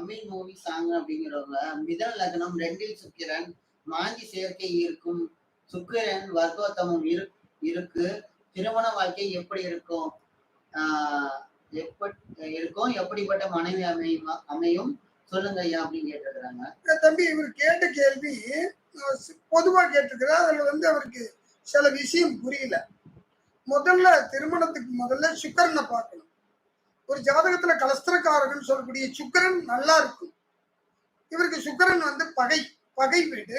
Tamil movie song அப்படிங்கிறவங்க மிதன லக்னம் 2ல் சுக்கிரன் மாந்தி சேர்க்கை இருக்கும், சுக்கிரன் வர்க்கோத்தமம் இருக்கு, திருமண வாழ்க்கை எப்படி இருக்கும், எப்படிப்பட்ட மனைவி அமையும் சொல்லுங்க ஐயா அப்படின்னு கேட்டிருக்கிறாங்க. தம்பி இவர் கேட்ட கேள்வி பொதுவா கேட்டிருக்கிறார். அதுல அவருக்கு சில விஷயம் புரியல. முதல்ல திருமணத்துக்கு முதல்ல சுக்கிரனை பார்க்கணும். ஒரு ஜாதகத்துல கலஸ்திரக்காரகன் சொல்லக்கூடிய சுக்கிரன் நல்லா இருக்கும். இவருக்கு சுக்கிரன் பகை வீடு.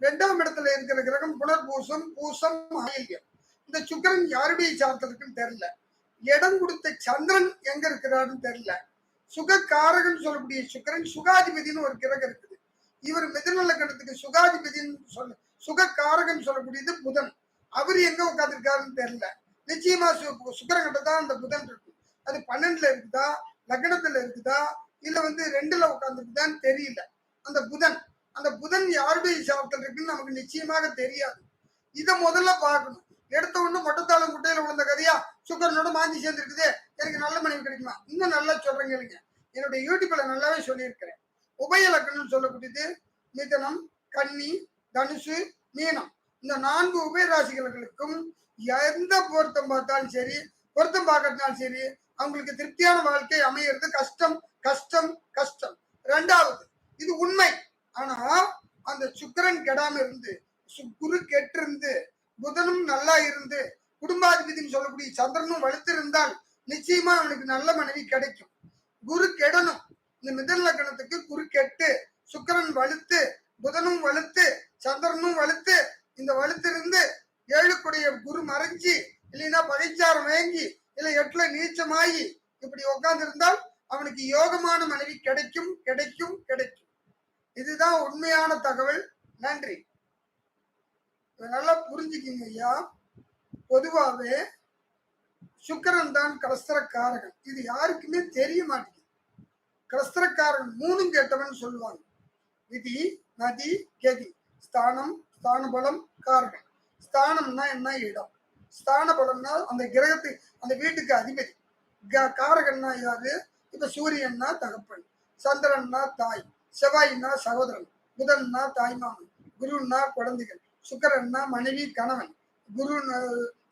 2ஆம் இடத்துல இருக்கிற கிரகம் புனர்பூசம், பூசம், ஆயில்யம். இந்த சுக்கிரன் யாருடைய சார்த்ததுக்குன்னு தெரியல. இடம் கொடுத்த சந்திரன் எங்க இருக்கிறாருன்னு தெரியல. சுகக்காரகன் சொல்லக்கூடிய சுக்கிரன் சுகாதிபதினு ஒரு கிரகம் இருக்குது. இவர் மிதுன லக்னத்துக்கு சுகாதிபதினு சுகக்காரகன் சொல்லக்கூடியது புதன். அவர் எங்க உட்காந்துருக்காருன்னு தெரியல. நிச்சயமா சுக்கிரகிட்ட தான் அந்த புதன் இருக்கு. அது 12ல இருக்குதா, லக்னத்துல இருக்குதா, இல்ல 2ல உட்காந்துருக்குதான்னு தெரியல. அந்த புதன் யாருடைய சார்த்தல் இருக்குன்னு நமக்கு நிச்சயமாக தெரியாது. இதை முதல்ல பார்க்கணும். எடுத்த ஒண்ணு மொட்டத்தாளம் குட்டையில விழுந்த கதையா சுக்கரனோட மாந்தி சேர்ந்து இருக்குது, எனக்கு நல்ல மனைவி கிடைக்குமா? இன்னும் நல்லா சொல்றேங்க இல்லைங்க. என்னுடைய யூடியூப்ல நல்லாவே சொல்லியிருக்கிறேன். உபய லக்னம்னு சொல்லக்கூடியது மிதனம், கன்னி, தனுசு, மீனம். இந்த 4 உபயராசிகளுக்கும் எந்த பொருத்தம் பார்த்தாலும் சரி, பொருத்தம் பார்க்கறதுனாலும் சரி, அவங்களுக்கு திருப்தியான வாழ்க்கை அமையிறது கஷ்டம் கஷ்டம் கஷ்டம். 2வது இது உண்மை. ஆனா அந்த சுக்கிரன் கெடாம இருந்து, குரு கெட்டிருந்து, புதனும் நல்லா இருந்து, குடும்பாதிபதினு சொல்லக்கூடிய சந்திரனும் வலுத்து இருந்தால் நிச்சயமா அவனுக்கு நல்ல மனைவி கிடைக்கும். குரு கெடணும். இந்த மிதன லக்னத்துக்கு குரு கெட்டு, சுக்கிரன் வலுத்து, புதனும் வலுத்து, சந்திரனும் வலுத்து, இந்த வலுத்து இருந்து 7க்குடைய குரு மறைஞ்சி, இல்லைன்னா பகைச்சாரம் வாங்கி, இல்ல 8ல நீச்சமாகி இப்படி உட்கார்ந்து இருந்தால் அவனுக்கு யோகமான மனைவி கிடைக்கும் கிடைக்கும் கிடைக்கும். இதுதான் உண்மையான தகவல். நன்றி. நல்லா புரிஞ்சுக்கிங்க ஐயா. பொதுவாகவே சுக்கிரன் தான் கலஸ்திரக்காரகன். இது யாருக்குமே தெரிய மாட்டேங்குது. கலஸ்திரக்காரகன் 3ம் கேட்டவன் சொல்லுவாங்க. விதி, நதி, கதி. ஸ்தானம், ஸ்தான பலம், காரகன். ஸ்தானம்னா என்ன? இடம். ஸ்தான பலம்னா அந்த கிரகத்துக்கு, அந்த வீட்டுக்கு அதிபதி. காரகன்னா யாரு? இப்ப சூரியன்னா தகப்பன், சந்திரன்னா தாய், செவ்வாய்னா சகோதரன், புதன்னா தாய்மாமன், குருன்னா குழந்தைகள், சுக்கிரன்னா மனைவி கணவன், குரு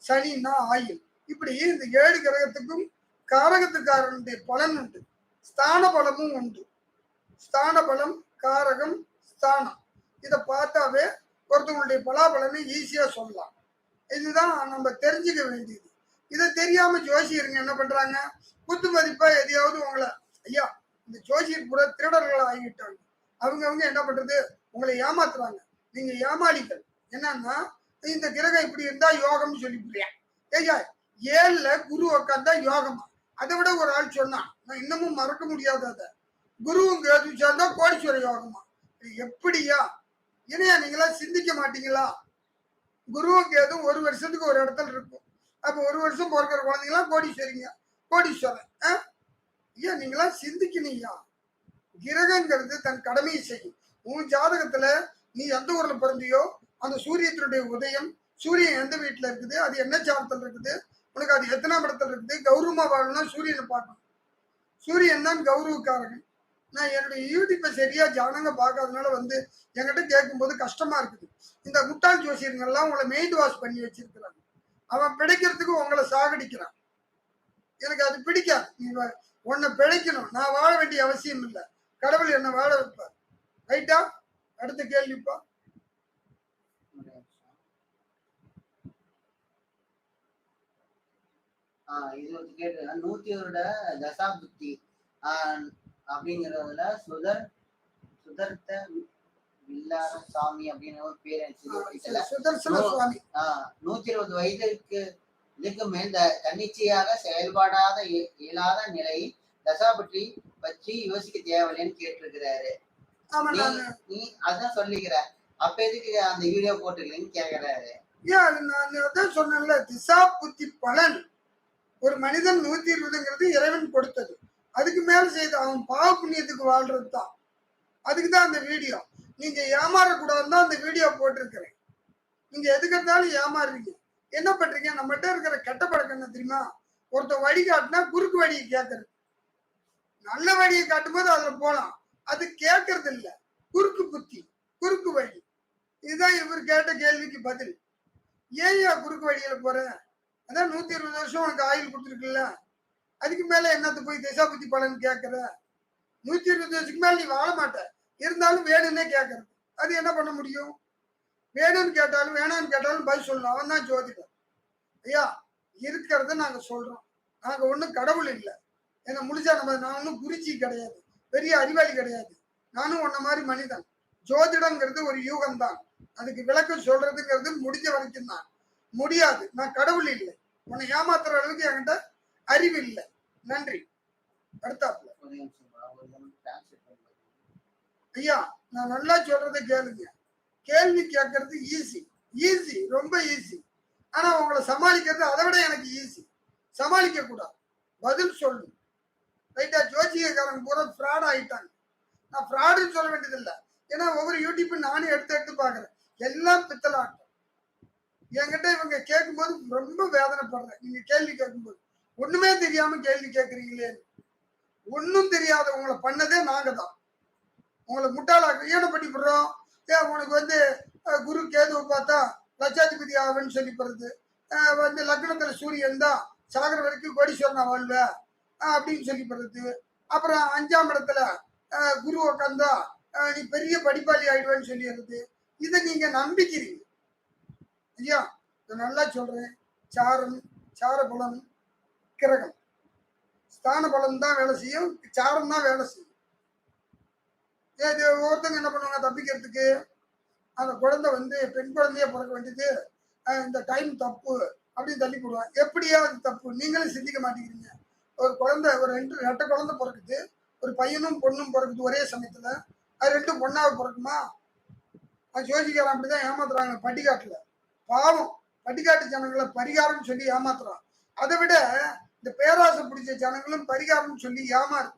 சனின்னா ஆயுள். இப்படி இந்த 7 கிரகத்துக்கும் காரகத்துக்காரனுடைய பலன் உண்டு. ஸ்தான பலமும் உண்டு. ஸ்தான பலம், காரகம், ஸ்தானம். இதை பார்த்தாவே ஒருத்தவங்களுடைய பலாபலனை ஈஸியா சொல்லலாம். இதுதான் நம்ம தெரிஞ்சுக்க வேண்டியது. இதை தெரியாம ஜோசியருங்க என்ன பண்றாங்க? குத்து மதிப்பா எதையாவது உங்களை, ஐயா இந்த ஜோசியர் கூட திருடர்கள் ஆகிட்டாங்க. அவங்க என்ன பண்றது? உங்களை ஏமாத்துறாங்க. நீங்க ஏமாளிகள். என்னன்னா, இந்த கிரகம் இப்படி இருந்தா யோகம்னு சொல்லிவிடுறேன். ஐயா 7ல குரு உட்காந்தா யோகமா? அதை விட ஒரு ஆள் சொன்னா, நான் இன்னமும் மறக்க முடியாத, அதை குருவுங்க சேர்ந்தா கோடீஸ்வர யோகமா? எப்படியா? இனையா நீங்களா சிந்திக்க மாட்டீங்களா? குருவுக்கு எதுவும் 1 வருஷத்துக்கு ஒரு இடத்துல இருக்கும். அப்ப 1 வருஷம் பிறக்கிற குழந்தைங்களாம் கோடீஸ்வரிங்க, கோடீஸ்வரன். ஐயா நீங்களா சிந்திக்கணும்யா. கிரகங்கிறது தன் கடமையை செய்யும். உன் ஜாதகத்துல நீ எந்த ஊர்ல பிறந்தியோ அந்த சூரியத்தினுடைய உதயம், சூரியன் எந்த வீட்டுல இருக்குது, அது என்ன சாரத்தில் இருக்குது, உனக்கு அது எத்தனாம் இடத்துல இருக்குது, கௌரவமா வாழணும்னா சூரியனை பார்க்கணும். சூரியன் தான் கௌரவக்காரகன். நான் என்னுடைய யூடியூப்பை சரியா ஜனங்க பார்க்காதனால என்கிட்ட கேட்கும்போது கஷ்டமா இருக்குது. இந்த முட்டாள் ஜோசியர்கள்லாம் உங்களை மெயின்ட் வாஷ் பண்ணி வச்சிருக்கிறாங்க. அவன் பிழைக்கிறதுக்கு உங்களை சாகடிக்கிறான். எனக்கு அது பிடிக்காது. நீ உன்னை பிழைக்கணும். நான் வாழ வேண்டிய அவசியம் இல்லை. கடவுள் என்ன வாழ வைப்பார். ரைட்டா? அடுத்த கேள்விப்பா. இது ஒரு கேட்டு 100 வருட தசாபுத்தி அப்படிங்கிறதுல சுதர்த்த வில்லார சாமி அப்படின்னு ஒரு பேர் 120 வயதிற்கு இதுக்கு மேல் தன்னிச்சையாக செயல்படாத இயலாத நிலை தசாபுத்தி பற்றி யோசிக்க தேவையில்லைன்னு கேட்டிருக்கிறாரு. நீ அதான் சொல்லிக்கிற, அப்ப எதுக்கு அந்த வீடியோ போட்டுருக்கீங்கன்னு கேக்குறாரு. நான் சொன்னேன்ல, திசா புத்தி பலன் ஒரு மனிதன் 120ங்கிறது இறைவன் கொடுத்தது. அதுக்கு மேல செய்த அவன் பாவ புண்ணியத்துக்கு வாழ்றது தான். அதுக்குதான் அந்த வீடியோ. நீங்க ஏமாறக்கூடாதுன்னு தான் அந்த வீடியோ போட்டிருக்கிறேன். நீங்க எதுக்கு இருந்தாலும் ஏமாறுறீங்க. என்ன பண்றீங்க? நம்மகிட்ட இருக்கிற கெட்ட பழக்கம் என்ன தெரியுமா? ஒருத்த வழி காட்டினா குறுக்கு வழியை கேட்கறது. நல்ல வழியை காட்டும்போது அதுல போலாம். அது கேட்கறது இல்ல. குறுக்கு புத்தி, குறுக்கு வழி. இதுதான் இவர் கேட்ட கேள்விக்கு பதில். ஏன்யா குறுக்கு வழியில போற? அதான் 120 வருஷம் உனக்கு ஆயுள் கொடுத்துருக்குல்ல, அதுக்கு மேல என்னத்த போய் திசா புத்தி பலன் கேட்கற? 120 வருஷத்துக்கு மேல நீ வாழ மாட்ட. இருந்தாலும் வேணும்னே கேட்கறது. அது என்ன பண்ண முடியும்? வேணும்னு கேட்டாலும் வேணாம்னு கேட்டாலும் பதில் சொல்லணும். அவன் தான் ஜோதிடர். ஐயா, இருக்கிறத நாங்க சொல்றோம். நாங்க ஒண்ணும் கடவுள் இல்லை. என்ன முடிஞ்சா நான் ஒன்றும் குருஜி கிடையாது, பெரிய அறிவாளி கிடையாது. நானும் உன்ன மாதிரி மனிதன். ஜோதிடங்கிறது ஒரு யூகம் தான். அதுக்கு விளக்கம் சொல்றதுங்கிறது முடிஞ்ச வரைக்கும் தான். முடியாது. நான் கடவுள் இல்லை. உன்னை ஏமாத்துற அளவுக்கு என்கிட்ட அறிவு இல்லை. நன்றி. அடுத்தாப்புல ஐயா, நான் நல்லா சொல்றதை கேளுங்க. கேள்வி கேட்கறது ஈஸி, ஈஸி, ரொம்ப ஈஸி. ஆனா உங்களை சமாளிக்கிறது அதை விட எனக்கு ஈஸி. சமாளிக்க கூடாது, பதில் சொல்லு. ரைட்டா? ஜோசியக்காரன் பூரா ஃப்ராட் ஆயிட்டாங்க. நான் ஃப்ராடுன்னு சொல்ல வேண்டியதில்லை. ஏன்னா ஒவ்வொரு யூடியூப் நானும் எடுத்து பாக்குறேன். எல்லாம் பித்தலாட்டம். என்கிட்ட இவங்க கேட்கும்போது ரொம்ப வேதனைப்படுறேன். நீங்க கேள்வி கேட்கும்போது ஒண்ணுமே தெரியாம கேள்வி கேட்கறீங்களே. ஒன்னும் தெரியாதவங்களை பண்ணதே நாங்க தான். உங்களை முட்டாளாக்க ஏன பண்ணி விடுறோம். உனக்கு வந்து குரு கேதுவை பார்த்தா லட்சாதிபதி ஆவன்னு சொல்லி போறது, வந்து லக்னத்துல சூரியன் தான் சாகர வரைக்கும் கோடீஸ்வரனா வாழ்வ அப்படின்னு சொல்லி போறது. அப்புறம் 5ஆம் இடத்துல குரு உட்காந்தா நீ பெரிய படிப்பாளி ஆயிடுவேன்னு சொல்லிடுறது. இதை நீங்க நம்பிக்கிறீங்க. ஐயா, நான் நல்லா சொல்றேன். சாரம், சார பலம், கிரகம், ஸ்தான பலம் தான் வேலை செய்யும், சாரம் தான் வேலை செய்யும். ஒருத்தங்க என்ன பண்ணுவாங்க தப்பிக்கிறதுக்கு? அந்த குழந்தை வந்து பெண் குழந்தைய பிறக்க வேண்டியது, இந்த டைம் தப்பு அப்படின்னு தள்ளி போடுவாங்க. எப்படியா அது தப்பு? நீங்களும் சிந்திக்க மாட்டேங்கிறீங்க. ஒரு குழந்தை, ஒரு ரெட்டை குழந்தை பிறக்குது, ஒரு பையனும் பொண்ணும் பிறக்குது ஒரே சமயத்துல. அது 2 பொண்ணாவை பிறக்குமா? அது ஜோசிக்காரன் அப்படிதான் ஏமாத்துறாங்க பட்டிக்காட்டுல. பாவம், பட்டிக்காட்டு ஜனங்களை பரிகாரம் சொல்லி ஏமாத்துறான். அதை விட இந்த பேராசை பிடிச்ச ஜனங்களும் பரிகாரம் சொல்லி ஏமாறு.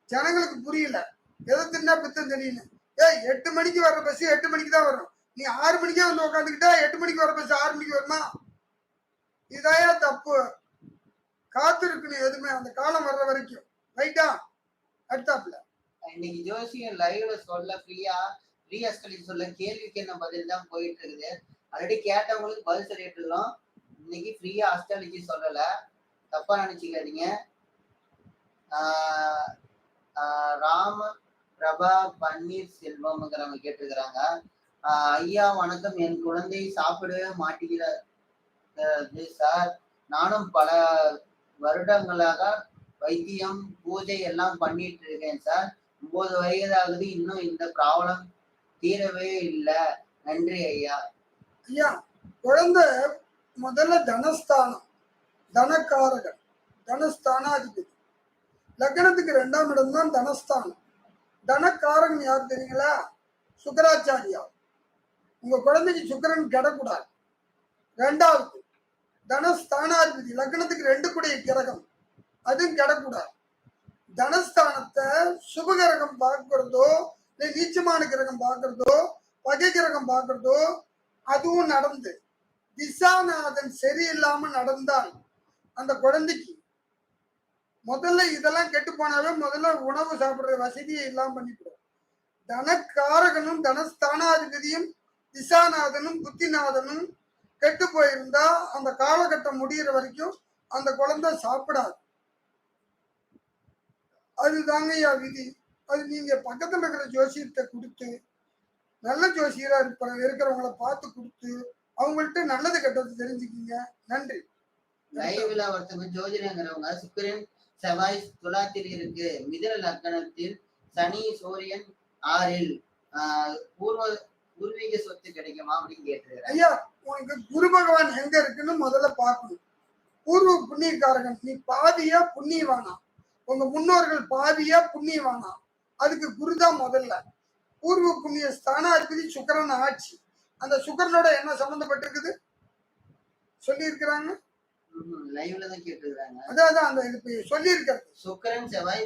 ஜனங்களுக்கு புரியல. எதை தின்னா பித்தம் தெரியல. 8 மணிக்கு வர்ற பஸ் 8 மணிக்கு தான் வரும். நீ 6 மணிக்கே வந்து உட்காந்துக்கிட்டா 8 மணிக்கு வர பஸ் 6 மணிக்கு வருமா? இதாயா தப்பு. காத்து இருக்கணும் எதுவுமே அந்த காலம் வர்ற வரைக்கும். ரைட்டா? அடுத்தாப்புல இன்னைக்கு ஜோசியம் லைவ்ல சொல்ல ஃப்ரீயா சொல்ல கேள்விக்கு என்ன பதில் தான் போயிட்டு இருக்குது. ஆல்ரெடி கேட்டவங்களுக்கு பதில் சொல்லிட்டு இருக்கோம். இன்னைக்கு ஃப்ரீயா அஸ்ட்ராலஜி சொல்லல, தப்பா நினைச்சுக்காதீங்க. ராம பிரபா பன்னீர் செல்வம்ங்கிறவங்க கேட்டிருக்கிறாங்க. ஐயா வணக்கம், என் குழந்தை சாப்பிடவே மாட்டேங்கிறது சார். நானும் பல வருடங்களாக வைத்தியம் பூஜை எல்லாம் பண்ணிட்டு இருக்கேன் சார். 9 வயதாகுது, இன்னும் இந்த ப்ராப்ளம் தீரவே இல்லை. நன்றி ஐயா. ஐயா, குழந்தை முதல்ல தனஸ்தானம், தனக்காரகன், தனஸ்தானாதிபதி. லக்னத்துக்கு 2ஆம் இடம் தான் தனஸ்தானம். தனக்காரன் யார் தெரியுங்களா? சுக்கராச்சாரியா. உங்க குழந்தைக்கு சுக்கரன் கெடக்கூடாது. 2வது தனஸ்தானாதிபதி, லக்னத்துக்கு 2 கூடிய கிரகம், அதுவும் கெடக்கூடாது. தனஸ்தானத்தை சுபகிரகம் பார்க்கிறதோ, இல்லை நீச்சமான கிரகம் பார்க்கிறதோ, பகை கிரகம் பார்க்கிறதோ, அதுவும் நடந்து திசாநாதன் சரியில்லாம நடந்தால் அந்த குழந்தைக்கு முதல்ல இதெல்லாம் கெட்டு போனாவே முதல்ல உணவு சாப்பிடுற வசதியை இல்லாம பண்ணிவிடும். தனக்காரகனும் தனஸ்தானாதிபதியும் திசாநாதனும் புத்திநாதனும் கெட்டு போயிருந்தா அந்த காலகட்டம் முடிகிற வரைக்கும் அந்த குழந்தை சாப்பிடாது. அதுதாங்க ஐயா விதி. அது நீங்க பக்கத்துல இருக்கிற ஜோசியத்தை கொடுத்து, நல்ல ஜோசியரா இருக்கிறவங்களை பார்த்து கொடுத்து அவங்கள்ட்ட நல்லது கெட்டது தெரிஞ்சுக்கிங்க. நன்றி. லைவ்ல ஒருத்தவங்க ஜோதிடங்கிறவங்க சுக்கிரன் செவ்வாய் துலாத்தில் இருக்கு, மிதுன லக்னத்தில் சனி சூரியன் 6ல் பூர்வீக சொத்து கிடைக்குமா அப்படின்னு கேட்டிருக்கிறேன். ஐயா, உனக்கு குரு பகவான் எங்க இருக்குன்னு முதல்ல பார்க்கணும். பூர்வ புண்ணியக்காரகன். நீ பாதியா புண்ணியவானா, உங்க முன்னோர்கள் பாதியா புண்ணியவானா, அதுக்கு குருதான் முதல்ல. பூர்வ புண்ணிய ஸ்தானாதிபதி சுக்கரன் ஆட்சி. அந்த சுக்கரனோட என்ன சம்பந்தப்பட்டிருக்குது சொல்லி இருக்கிறாங்க. லைவ்ல தான் கேட்டிருக்காங்க. அதான் அந்த இது சொல்லி இருக்கிறது. சுக்கிரன் செவ்வாய்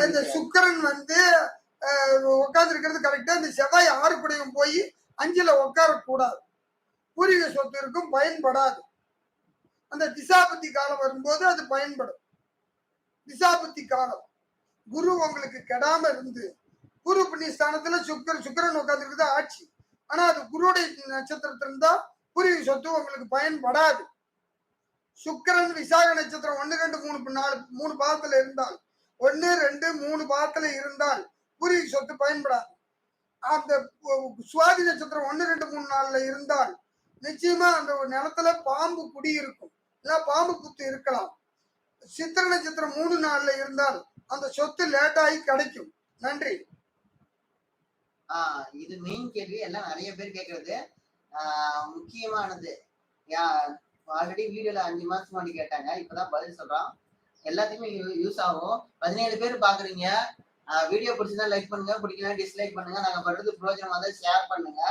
இந்த சுக்கிரன் வந்து உட்கார்ந்து இருக்கிறது கரெக்டா. இந்த செவ்வாய் 6 கூடையும் போய் 5ல உட்கார கூடாது. பூர்வீக சொத்து இருக்கும், பயன்படாது. அந்த திசாபுத்தி காலம் வரும்போது அது பயன்படும். திசாபுத்தி காலம் குரு உங்களுக்கு கெடாம இருந்து குரு புண்ணியஸ்தானத்துல சுக்கிரன் உட்காந்துருக்குது ஆட்சி. ஆனா அது குருடைய நட்சத்திரத்துல இருந்தா பூர்வீக சொத்து உங்களுக்கு பயன்படாது. சுக்கிரன் விசாக நட்சத்திரம் 1, 2, 3, 4, 3 பாதத்துல இருந்தால் 1, 2, 3 பாதத்துல இருந்தால் பூர்வீக சொத்து பயன்படாது. அந்த சுவாதி நட்சத்திரம் 1, 2, 3, 4 இருந்தால் நிச்சயமா அந்த நிலத்துல பாம்பு குடி இருக்கும், இல்ல பாம்பு குத்து இருக்கலாம். சித்திர நட்சத்திரம் 3, 4 இருந்தால் அந்த சொத்து லேட் ஆகி கிடைக்கும். நன்றி. இது மெயின் கேள்வி எல்லாம் நிறைய பேர் கேட்கறது. முக்கியமானது ஆல்ரெடி வீடியோல 5 மாசம் முன்னாடி கேட்டாங்க, இப்பதான் பதில் சொல்றோம். எல்லாத்துக்குமே யூஸ் ஆகும். 17 பேர் பாக்குறீங்க. வீடியோ பிடிச்சதா லைக் பண்ணுங்க, பிடிக்கலாம் டிஸ்லைக் பண்ணுங்க. நாங்க பண்றது பிரயோஜனமா தான் ஷேர் பண்ணுங்க.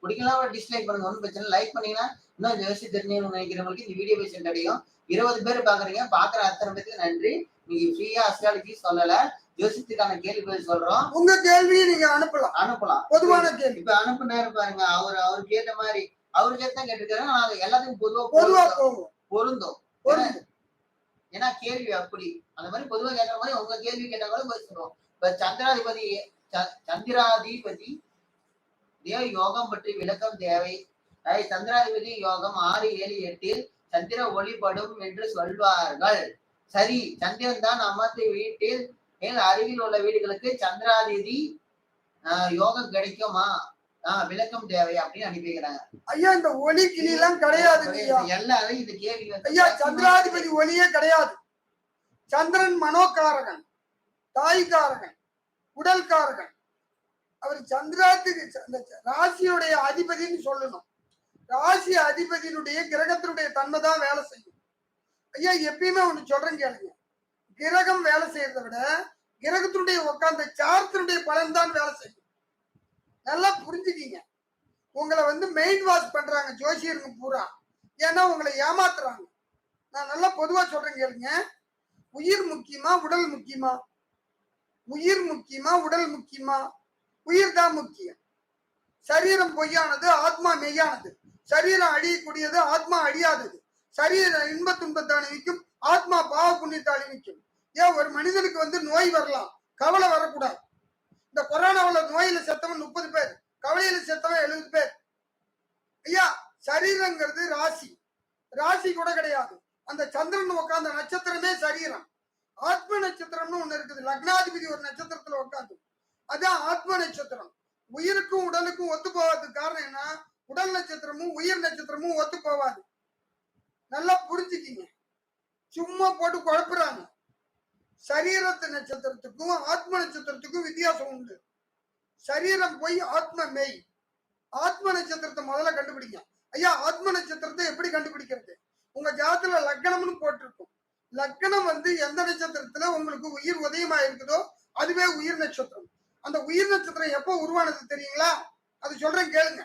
பிடிக்கலாம் டிஸ்லைக் பண்ணுங்க, ஒன்றும் பிரச்சனை. லைக் பண்ணீங்கன்னா இன்னும் இந்த விஷயம் தெரிஞ்சு நினைக்கிறவங்களுக்கு இந்த வீடியோ போய் சென்றடையும். 20 பேர் பாக்குறீங்க, பாக்குற அத்தனை பேருக்கு நன்றி. நீங்க ஃப்ரீயா அஸ்ட்ராலஜி சொல்லல, ஜோசியத்துக்கான கேள்வி பதில் சொல்றோம். உங்க கேள்வியை நீங்க அனுப்பலாம். பொதுவான கேள்வி இப்ப அனுப்புனாரு பாருங்க, அவருக்கு ஏத்த மாதிரி அவருக்கு ஏத்த கேட்டிருக்காரு. ஆனா எல்லாத்துக்கும் பொதுவா பொருந்தும். ஏன்னா கேள்வி அப்படி அந்த மாதிரி பொதுவா கேட்கற மாதிரி உங்க கேள்வி கேட்டாலும் பதில் சொல்லுவோம். இப்ப சந்திராதிபதி தேவ யோகம் பற்றி விளக்கம் தேவை. சந்திராதிபதி யோகம் 6, 7, 8 சந்திர ஒளிப்படும் என்று சொல்வார்கள். சரி, சந்திரன் தான் நமது வீட்டில் அருகில் உள்ள வீடுகளுக்கு சந்திராதிபதி யோகம் கிடைக்குமா, விளக்கம் தேவை அப்படின்னு அனுப்பிக்கிறாங்க. ஐயா இந்த ஒளி கிளி எல்லாம் கிடையாது. எல்லாரும் இந்த கேள்வி ஐயா சந்திராதிபதி ஒளியே கிடையாது. சந்திரன் மனோகாரகன், தாய்காரகன், உடல்காரகன். அவர் சந்திராத்துக்கு ராசியுடைய அதிபதினு சொல்லணும். ராசி அதிபதியினுடைய கிரகத்தினுடைய தன்மை தான் வேலை செய்யும். ஐயா எப்பயுமே ஒண்ணு சொல்றேன் கேளுங்க, கிரகம் வேலை செய்யறதை விட கிரகத்தினுடைய உட்கார்ந்த சார்த்தினுடைய பலன் தான் வேலை செய்யும். நல்லா புரிஞ்சுக்கீங்க. உங்களை மெயின் வாஷ் பண்றாங்க ஜோசியருங்க பூரா, ஏன்னா உங்களை ஏமாத்துறாங்க. நான் நல்லா பொதுவா சொல்றேன் கேளுங்க, உயிர் முக்கியமா உடல் முக்கியமா? உயிர் முக்கியமா உடல் முக்கியமா? உயிர் தான் முக்கியம். சரீரம் பொய்யானது, ஆத்மா மெய்யானது. சரீரம் அழியக்கூடியது, ஆத்மா அழியாதது. சரீரம் இன்ப துன்பத்தை அணிவிக்கும், ஆத்மா பாவ புண்ணியத்தை அணிவிக்கும். ஏன் ஒரு மனிதனுக்கு நோய் வரலாம், கவலை வரக்கூடாது. இந்த கொரோனாவில் நோயில செத்தவன் 30 பேர், கவலையில செத்தவன் 70 பேர். ஐயா சரீரங்கிறது ராசி, ராசி கூட கிடையாது. அந்த சந்திரன் உட்கார்ந்த நட்சத்திரமே சரீரம். ஆத்ம நட்சத்திரம்னு ஒண்ணு இருக்குது. லக்னாதிபதி ஒரு நட்சத்திரத்துல உட்காந்து, அதான் ஆத்ம நட்சத்திரம். உயிருக்கும் உடலுக்கும் ஒத்து போவாததுக்கு காரணம் என்ன? உடல் நட்சத்திரமும் உயிர் நட்சத்திரமும் ஒத்து போவாது. நல்லா புரிஞ்சுக்கிங்க. சும்மா போட்டு குழப்புறாங்க. சரீரத்து நட்சத்திரத்துக்கும் ஆத்ம நட்சத்திரத்துக்கும் வித்தியாசம் உண்டு. சரீரம் போய் ஆத்ம மெய். ஆத்ம நட்சத்திரத்தை முதல்ல கண்டுபிடிங்க. ஐயா ஆத்ம நட்சத்திரத்தை எப்படி கண்டுபிடிக்கிறது? உங்க ஜாதத்துல லக்னம்னு போட்டிருக்கும். லக்னம் எந்த நட்சத்திரத்துல உங்களுக்கு உயிர் உதயமா இருக்குதோ அதுவே உயிர் நட்சத்திரம். அந்த உயிர் நட்சத்திரம் எப்போ உருவானது தெரியுங்களா? அது சொல்றேன் கேளுங்க.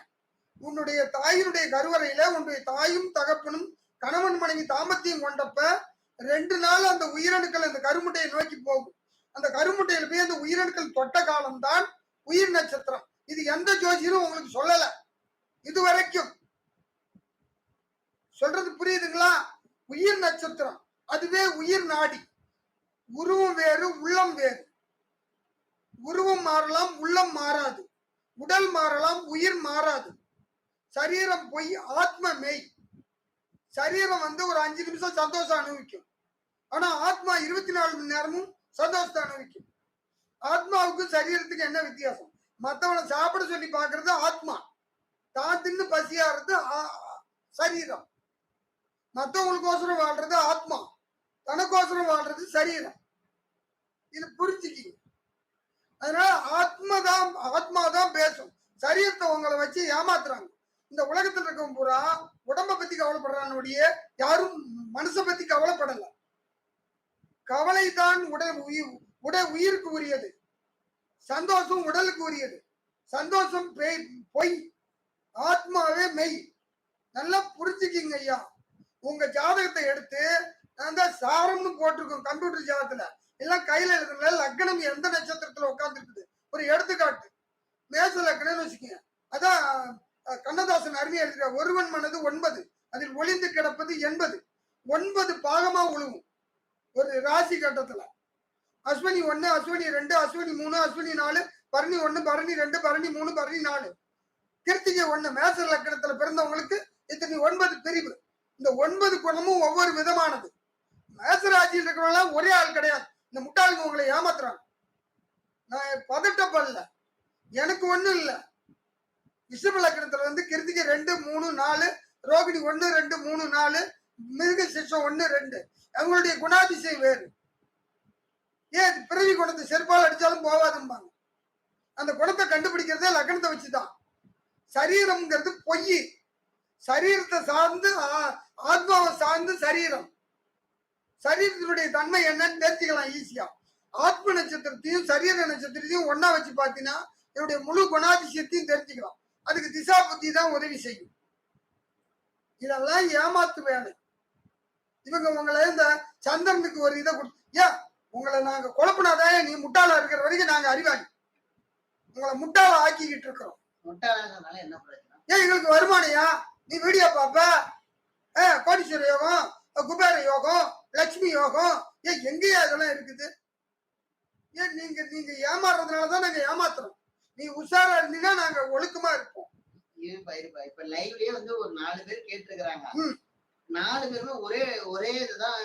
உன்னுடைய தாயினுடைய கருவறையில உன்னுடைய தாயும் தகப்பனும் கணவன் மனைவி தாம்பத்தியம் கொண்டப்ப 2 நாள் அந்த உயிரணுக்கள் அந்த கருமுட்டையை நோக்கி போகும். அந்த கருமுட்டையில போய் அந்த உயிரணுக்கள் தொட்ட காலம் தான் உயிர் நட்சத்திரம். இது எந்த ஜோசியரும் உங்களுக்கு சொல்லல இது வரைக்கும். சொல்றது புரியுதுங்களா? உயிர் நட்சத்திரம் அதுவே உயிர் நாடி. உருவம் வேறு, உள்ளம் வேறு. உருவம் மாறலாம், உள்ளம் மாறாது. உடல் மாறலாம், உயிர் மாறாது. சரீரம் போய் ஆத்ம மெய். சரீரம் ஒரு 5 நிமிஷம் சந்தோஷம் அனுபவிக்கும். ஆனா ஆத்மா 24 மணி நேரமும் சந்தோஷத்தை அனுபவிக்கும். ஆத்மாவுக்கும் சரீரத்துக்கு என்ன வித்தியாசம்? மற்றவனை சாப்பிட சொல்லி பாக்குறது ஆத்மா, தான் தின்னு பசியாறது சரீரம். மற்றவங்களுக்கோசரம் வாழ்றது ஆத்மா, தனக்கோசரம் வாழ்றது சரீரம். இது புரிஞ்சுக்கிங்க. அதனால ஆத்மாதான் பேசும். சரீரத்தை உங்களை வச்சு ஏமாத்துறாங்க. இந்த உலகத்தில் இருக்கவங்க பூரா உடம்ப பத்தி கவலைப்படுறானுடைய யாரும் மனசை பத்தி கவலைப்படல. கவலை தான் உயிருக்கு உரியது, சந்தோஷம் உடலுக்கு உரியது. சந்தோஷம் பொய், ஆத்மாவே மெய். நல்லா புரிஞ்சுக்கிங்க ஐயா. உங்க ஜாதகத்தை எடுத்து நான் தான் சாரம்னு போட்டிருக்கோம் கம்ப்யூட்டர் ஜாதகத்துல, எல்லாம் கையில எழுதுல. லக்னம் எந்த நட்சத்திரத்துல உட்கார்ந்து இருக்குது ஒரு எடுத்துக்காட்டு. மேச லக்னம்னு வச்சுக்கோங்க. அதான் கண்ணதாசன் அருமையா எழுதுற, ஒருவன் மனது 9, அதில் ஒளிந்து கிடப்பது 80. 9 பாகமா உழுவும் ஒரு ராசி கட்டத்துல. அஸ்வினி 1, அஸ்வினி 2, அஸ்வினி 3, அஸ்வினி 4, பரணி 1, பரணி 2, பரணி 3, பரணி 4. கிருத்திகை 1 மேச லக்கணத்துல பிறந்தவங்களுக்கு இத்தனை 9 பிரிவு. இந்த 9 குணமும் ஒவ்வொரு விதமானது. மேசராசியில் இருக்கிறவங்க ஒரே ஆள் கிடையாது. இந்த முட்டாளுங்க உங்களை ஏமாத்துறாங்க. நான் பதட்டப்படல, எனக்கு ஒண்ணும் இல்ல. ரிஷப லக்கணத்துல வந்து கிருத்திகை 2, 3, 4, ரோகிணி 1, 2, 3, 4, மிருக சிஷம் 1, 2. அவங்களுடைய குணாதிசயம் வேறு. ஏன் பிறவி குணத்தை செருப்பால் அடிச்சாலும் போவாதும்பாங்க. அந்த குணத்தை கண்டுபிடிக்கிறதே லக்னத்தை வச்சுதான். சரீரம்ங்கிறது பொய். சரீரத்தை சார்ந்து ஆத்மாவை சார்ந்து சரீரம். சரீரத்தினுடைய தன்மை என்னன்னு தெரிஞ்சுக்கலாம் ஈஸியா. ஆத்ம நட்சத்திரத்தையும் சரீர நட்சத்திரத்தையும் ஒன்னா வச்சு பார்த்தீங்கன்னா என்னுடைய முழு குணாதிசயத்தையும் தெரிஞ்சுக்கலாம். அதுக்கு திசா புத்தி தான் உதவி செய்யும். இதெல்லாம் ஏமாத்து வேலை. இவங்க உங்களை இந்த சந்திரனுக்கு ஒரு இதை ஏன் உங்களை நாங்க குழப்பினாதான் நீ முட்டாளா இருக்கிற வரைக்கும் நாங்க அறிவாளி. உங்களை முட்டாள ஆக்கிக்கிட்டு இருக்கிறோம். முட்டாளாங்கிறதுனால என்ன பிரச்சனை? ஏன் எங்களுக்கு வருமானையா? நீ வீடியோ பாப்ப, கோடீஸ்வர யோகம், குபேர யோகம், லட்சுமி யோகம், ஏன் எங்கேயா இதெல்லாம் இருக்குது? ஏன் நீங்க நீங்க ஏமாறுறதுனாலதான் நாங்க ஏமாத்துறோம். நீ உஷாரா இருந்தீங்கன்னா நாங்க ஒழுக்கமா இருப்போம். இருப்பா இப்ப லைவ்லயே வந்து ஒரு 4 பேர் கேட்டிருக்கிறாங்க. 4 பேருமே ஒரே இதுதான்,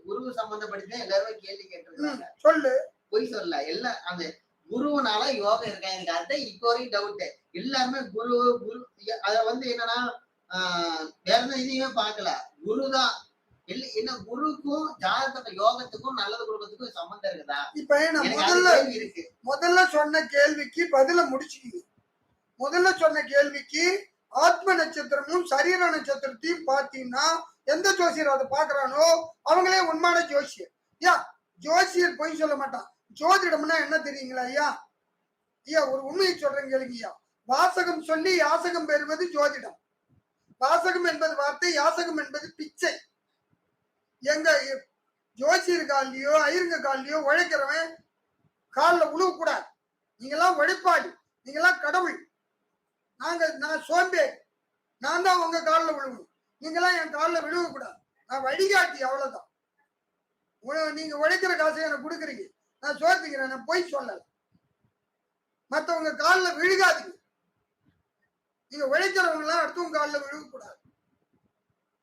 குரு சம்பந்தப்பட்டு எல்லாருமே கேள்வி கேட்டிருக்காங்க. சொல்லு, பொய் சொல்ல எல்லாம் அந்த குருவுனால யோகம் இருக்கா? எனக்கு அதான் இப்போ வரைக்கும் டவுட். எல்லாருமே குரு குரு அத வந்து என்னன்னா வேற எந்த இதையுமே பார்க்கல. குருதான் என்ன, குருக்கும் ஜாதகத்தை யோகத்துக்கும் நல்லது கொடுக்கறதுக்கும் சம்பந்தம் இருக்குதா? இப்ப நான் முதல்ல சொன்ன கேள்விக்கு பதில முடிச்சுக்கிது. முதல்ல சொன்ன கேள்விக்கு ஆத்ம நட்சத்திரமும் சரீர நட்சத்திரத்தையும் பார்த்தீங்கன்னா எந்த ஜோசியர் அதை பாக்குறானோ அவங்களே உண்மையான ஜோசியர். ஐயா ஜோசியர் பொய் சொல்ல மாட்டான். ஜோதிடம்னா என்ன தெரியுங்களா ஐயா? ஐயா ஒரு உண்மையை சொல்றேன் கேளுங்கய்யா. வாசகம் சொல்லி யாசகம் பெறுவது ஜோதிடம். வாசகம் என்பது வார்த்தை, யாசகம் என்பது பிச்சை. எங்க ஜோசியர் காலிலையோ ஐயருங்க காலிலையோ உழைக்கிறவன் காலில் உழுவ கூடாது. நீங்கெல்லாம் உழைப்பாளி, நீங்கெல்லாம் கடவுள். நான் சோம்பேறி, நான் தான் உங்க காலில் விழுவணும். நீங்கெல்லாம் என் காலில் விழுவ கூடாது. நான் வழிகாட்டி, அவ்வளவுதான். நீங்க உழைக்கிற காசை எனக்கு கொடுக்குறீங்க, நான் சோர்த்துக்கிறேன், நான் பொய் சொல்லல. மற்றவங்க காலில் விழுகாதீங்க. நீங்க உழைக்கிறவங்க எல்லாம் அடுத்தவங்க காலில் விழுவக்கூடாது.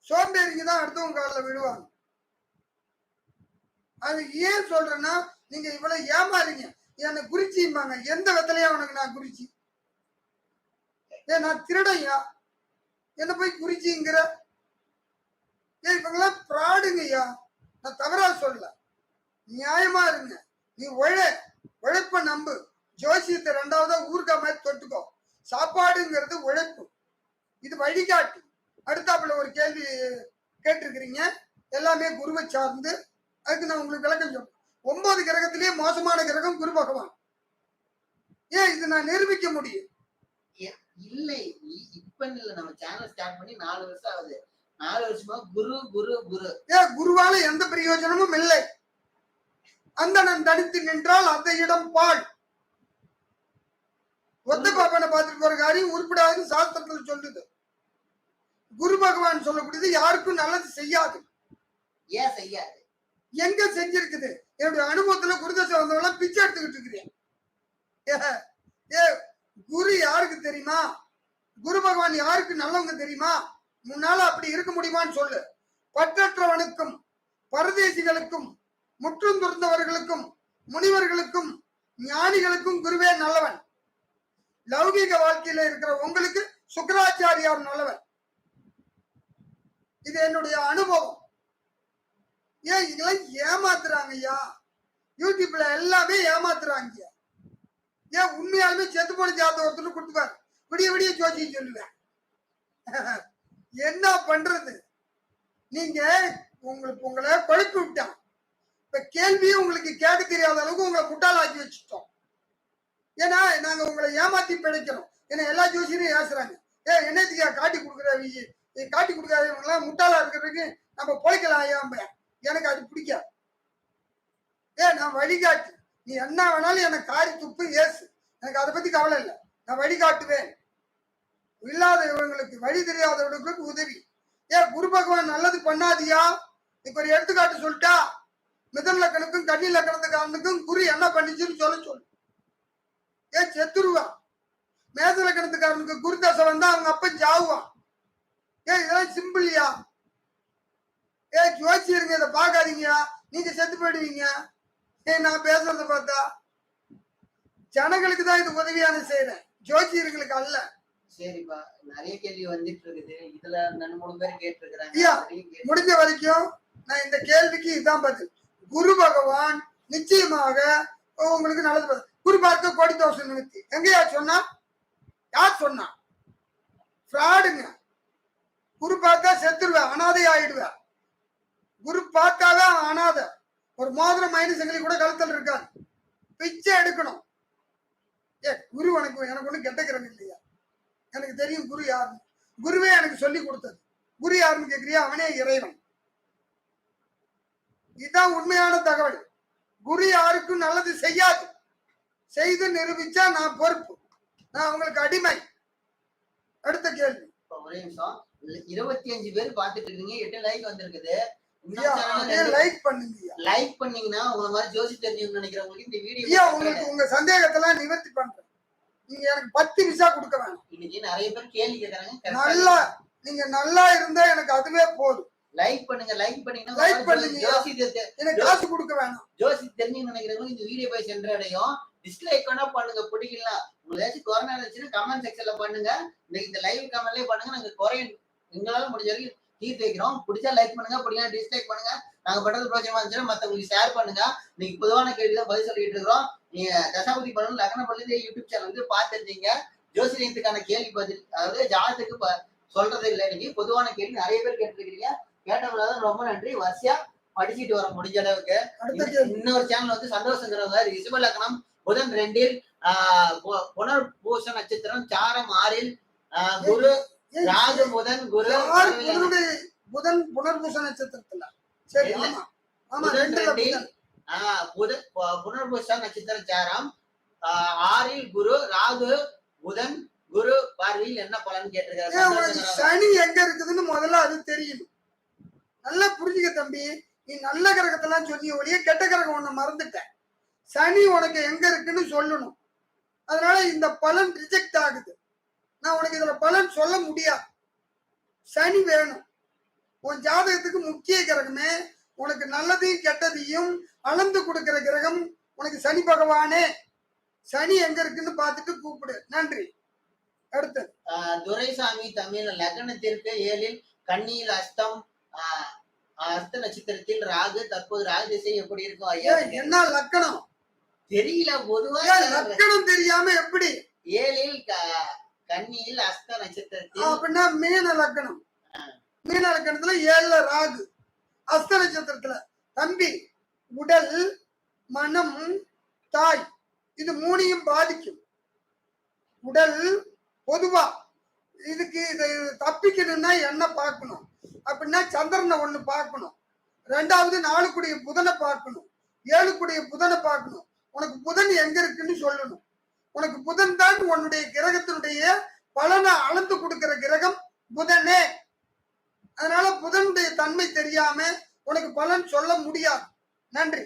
சோம்பேறிங்க தான் அடுத்தவங்க காலில் விழுவாங்க. அது ஏன் சொல்றேன்னா நீங்க இவ்வளவு ஏமாறீங்க. என்னை குறிச்சிம்பாங்க. எந்த விதலையா உனக்கு நான் குறிச்சி? நான் திருடையா? என்ன போய் குறிச்சிங்கிற? இவங்கெல்லாம் பிராடுங்கய்யா. நான் தவறா சொல்லல, நியாயமா இருங்க. நீ உழைப்ப நம்பு. ஜோசியத்தை 2வதா ஊர்கா மாதிரி தொட்டுக்கோ. சாப்பாடுங்கிறது உழைப்பு, இது வழிகாட்டு. அடுத்தாப்புல ஒரு கேள்வி கேட்டிருக்கிறீங்க, எல்லாமே குருவை சார்ந்து. அதுக்கு நான் உங்களுக்கு விளக்கம் சொல்றேன். 9 கிரகத்திலேயே மோசமான கிரகம் குரு பகவான். ஏன் இது நான் நிரூபிக்க முடியும். இல்லை இப்ப இல்ல, நம்ம சேனல் ஸ்டார்ட் பண்ணி 4 வருஷம் ஆகுது. 4 வருஷமா குரு குரு குரு. குருவால எந்த பிரயோஜனமும் இல்லை. அந்த நான் தனித்து நின்றால் அந்த இடம் பால். ஒத்த பாப்பனை பார்த்துட்டு போற காரியம் உருப்படாதுன்னு சாஸ்திரத்துல சொல்லுது. குரு பகவான் சொல்லக்கூடியது யாருக்கும் நல்லது செய்யாது. ஏன் செய்யாது? எங்க செஞ்சிருக்குது? என்னுடைய அனுபவத்துல குருதசை வந்தவங்க பிச்சை எடுத்துக்கிட்டு இருக்கிறேன். குரு யாருக்கு தெரியுமா? குரு பகவான் யாருக்கு நல்லவங்க தெரியுமா? முன்னால அப்படி இருக்க முடியுமான்னு சொல்லு. பற்றற்றவனுக்கும் பரதேசிகளுக்கும் முற்றும் துறந்தவர்களுக்கும் முனிவர்களுக்கும் ஞானிகளுக்கும் குருவே நல்லவன். லௌகீக வாழ்க்கையில இருக்கிற உங்களுக்கு சுக்கராச்சாரியார் நல்லவன். இது என்னுடைய அனுபவம். ஏன் இதெல்லாம் ஏமாத்துறாங்க ஐயா? யூடியூப்ல எல்லாமே ஏமாத்துறாங்க. ஏன் உண்மையாலுமே செத்து போன ஜாதகம் ஒருத்தர் கொடுத்துப்பாரு, விடிய விடிய ஜோசியம் சொல்லுவேன். என்ன பண்றது? நீங்க உங்களை கொழுப்பி விட்டான். இப்ப கேள்வியும் உங்களுக்கு கேட்க தெரியாத அளவுக்கு உங்களை முட்டாளாக்கி வச்சுட்டோம். ஏன்னா நாங்க உங்களை ஏமாத்தி பிழைக்கிறோம். ஏன்னா எல்லா ஜோசியரையும் ஏசுறாங்க. என்னத்துக்கா காட்டி கொடுக்குற? காட்டி கொடுக்காதவங்களாம் முட்டாளா இருக்கிறதுக்கு நம்ம பொழைக்கலாம் ஐயா. எனக்கு அது பிடிக்காது. நான் வழிகாட்டு. நீ என்ன வேணாலும் எனக்கு காரி துப்பு ஏசு, எனக்கு அதை பத்தி கவலை இல்லை. நான் வழிகாட்டுவேன். இல்லாதவங்களுக்கு வழி தெரியாதவர்களுக்கு உதவி. குரு பகவான் நல்லது பண்ணாதியா? இப்ப ஒரு எடுத்துக்காட்டு சொல்லிட்டா, மிதன் லக்கணத்துக்கும் கன்னி லக்கணத்துக்காரனுக்கும் குறி என்ன பண்ணிச்சுன்னு சொல்லு. ஏன் செத்துருவான். மேச லக்கணத்துக்காரனுக்கு குருதசை வந்தா அவங்க அப்பன் ஜாவுவான். ஏன் இதெல்லாம் சிம்பிள்யா. ஜோசியருங்க இதை பார்க்காதீங்க, நீங்க செத்து போயிடுவீங்க. நான் பேசுறத பார்த்தா ஜனங்களுக்கு தான் இது உதவியான செய்யறேன், ஜோசியர்களுக்கு அல்ல. சரிப்பா, நிறைய கேள்வி வந்துட்டு இருக்குது. இதுல 2-3 பேர் கேட்டிருக்கிறாங்க. முடிஞ்ச வரைக்கும் நான் இந்த கேள்விக்கு இதுதான் பதில். குரு பகவான் நிச்சயமாக உங்களுக்கு நல்லது பதில். குரு பார்க்க கோடி தோஷம் நிமித்தி எங்கயா சொன்னா? யார் சொன்னா? ஃப்ராடுங்க. குரு பார்த்தா செத்துருவேன், அனாதை ஆயிடுவேன். குரு பார்த்தாதான் அனாதை. ஒரு மோதிரம் மைனசங்களி கூட கழுத்தல் இருக்காது, பிச்சை எடுக்கணும். குரு எனக்கு ஒன்றும் கெட்டக்கிறவங்க இல்லையா? எனக்கு தெரியும் குரு யாருன்னு. குருவே எனக்கு சொல்லி கொடுத்தது. குரு யாருன்னு கேட்கிறியா? அவனே இறைவன். இதுதான் உண்மையான தகவல். குரு யாருக்கும் நல்லது செய்யாது. செய்து நிரூபிச்சா நான் பொறுப்பு, நான் உங்களுக்கு அடிமை. அடுத்த கேள்வி. ஒரே நிமிஷம். 25 பேர் பாத்துட்டு இருக்கீங்க, 8 லைக் வந்திருக்குது. லைக் பண்ணுங்க. லைக் பண்ணீங்கன்னா உங்க மாதிரி ஜோசி தெரிஞ்சவங்க நினைக்கிறவங்களுக்கு இந்த வீடியோ உங்களுக்கு உங்க சந்தேகத்தெல்லாம் நிவர்த்தி பண்றேன். நீங்க எனக்கு 10 விசா கொடுக்க வேணும். இன்னைக்கு நிறைய பேர் கேள்வி கேக்குறாங்க. நல்லா நீங்க நல்லா இருந்தா எனக்கு அதுவே போதும். லைக் பண்ணுங்க. லைக் பண்ணீங்கன்னா லைக் பண்ணுங்க. ஜோசி எனக்கு காசு கொடுக்க வேணாம். ஜோசி தெரிஞ்சவங்க நினைக்கிறவங்களுக்கு இந்த வீடியோ போய் சென்றடையும். டிஸ்லைக் வேணா பண்ணுங்க, பிடிக்கலாம். உங்களுக்கு கொரோனா இருந்துச்சுன்னா கமெண்ட் செக்ஷன்ல பண்ணுங்க. இந்த லைவ் கமெண்ட்லயே பண்ணுங்க. நாங்க குறையும் எங்களால முடிஞ்ச வரைக்கும் தீர்த்து வைக்கிறோம். பிடிச்சா லைக் பண்ணுங்க, பிடிக்கலாம் டிஸ்லைக் பண்ணுங்க. நாங்க பண்றது பிரோஜனமா இருந்துச்சுன்னா மத்தவங்களுக்கு ஷேர் பண்ணுங்க. இன்னைக்கு பொதுவான கேள்விதான் பதில் சொல்லிட்டு இருக்கிறோம். நீங்க தசாபதி பண்ணணும் லக்ன பள்ளி யூடியூப் சேனல் வந்து பார்த்துருந்தீங்க. ஜோசியத்துக்கான கேள்வி பதில், அதாவது ஜாதத்துக்கு சொல்றது இல்லை. இன்னைக்கு பொதுவான கேள்வி நிறைய பேர் கேட்டுருக்கீங்க. கேட்டவங்களாதான் ரொம்ப நன்றி. வரிசையா படிச்சுட்டு வர முடிஞ்ச அளவுக்கு. இன்னொரு சேனல் வந்து சந்தோஷங்கிறவங்க ரிஷப லக்னம் புதன் 2 புனர்பூச நட்சத்திரம் சாரம் 6 குரு ராகு புதன் குரு புதன் புனர்பூச நட்சத்திரத்துல. சரி, ஆமா புனர்பூச நட்சத்திரம் சாரம் 6 குரு ராகு புதன் குரு பார்வையில் என்ன பலன் கேட்டிருக்காரு. சனி எங்க இருக்குதுன்னு முதல்ல அது தெரியும். நல்லா புரிஞ்சுக்க தம்பி. நீ நல்ல கிரகத்தெல்லாம் சொன்னிய ஒழிய கெட்ட கிரகம் ஒண்ணு மறந்துட்டேன். சனி உனக்கு எங்க இருக்குன்னு சொல்லணும். அதனால இந்த பலன் ரிஜெக்ட் ஆகுது. நான் உனக்கு இதுல பலன் சொல்ல முடியாது. சனி வேணும். உன் ஜாதகத்துக்கு முக்கிய கிரகமே, உனக்கு நல்லதையும் கெட்டதையும் அளந்து கொடுக்கிற கிரகம் உனக்கு சனி பகவானே. சனி எங்க இருக்குன்னு பார்த்துட்டு கூப்பிடு. நன்றி. அடுத்து துரைசாமி தமிழ் லக்னத்திற்கு 7 கன்னியில் அஸ்தம் அஸ்த நட்சத்திரத்தில் ராகு. தற்போது ராகு திசை எப்படி இருக்கும் ஐயா? என்ன லக்கணம் தெரியல. பொதுவா லக்கணம் தெரியாம எப்படி? 7 கன்னியில் அஸ்த நட்சத்திரத்தில் அப்படின்னா மீன லக்கணம். மீன லக்கணத்துல 7 ராகு, அஸ்த நட்சத்திரத்துல. தம்பி, உடல், மனம், தாய், இது 3ஐயும் பாதிக்கும். உடல் பொதுவா இதுக்கு இதை தப்பிக்கணும்னா என்ன பார்க்கணும் அப்படின்னா சந்திரனை 1 பார்க்கணும். 2வது 4 கூடிய புதனை பார்க்கணும். 7 கூடிய புதனை பார்க்கணும். உனக்கு புதன் எங்க இருக்குன்னு சொல்லணும். உனக்கு புதன் தான் உன்னுடைய கிரகத்தினுடைய பலனை அளந்து கொடுக்கிற கிரகம் புதனே. அதனால புதனுடைய தன்மை தெரியாம உனக்கு பலன் சொல்ல முடியாது. நன்றி.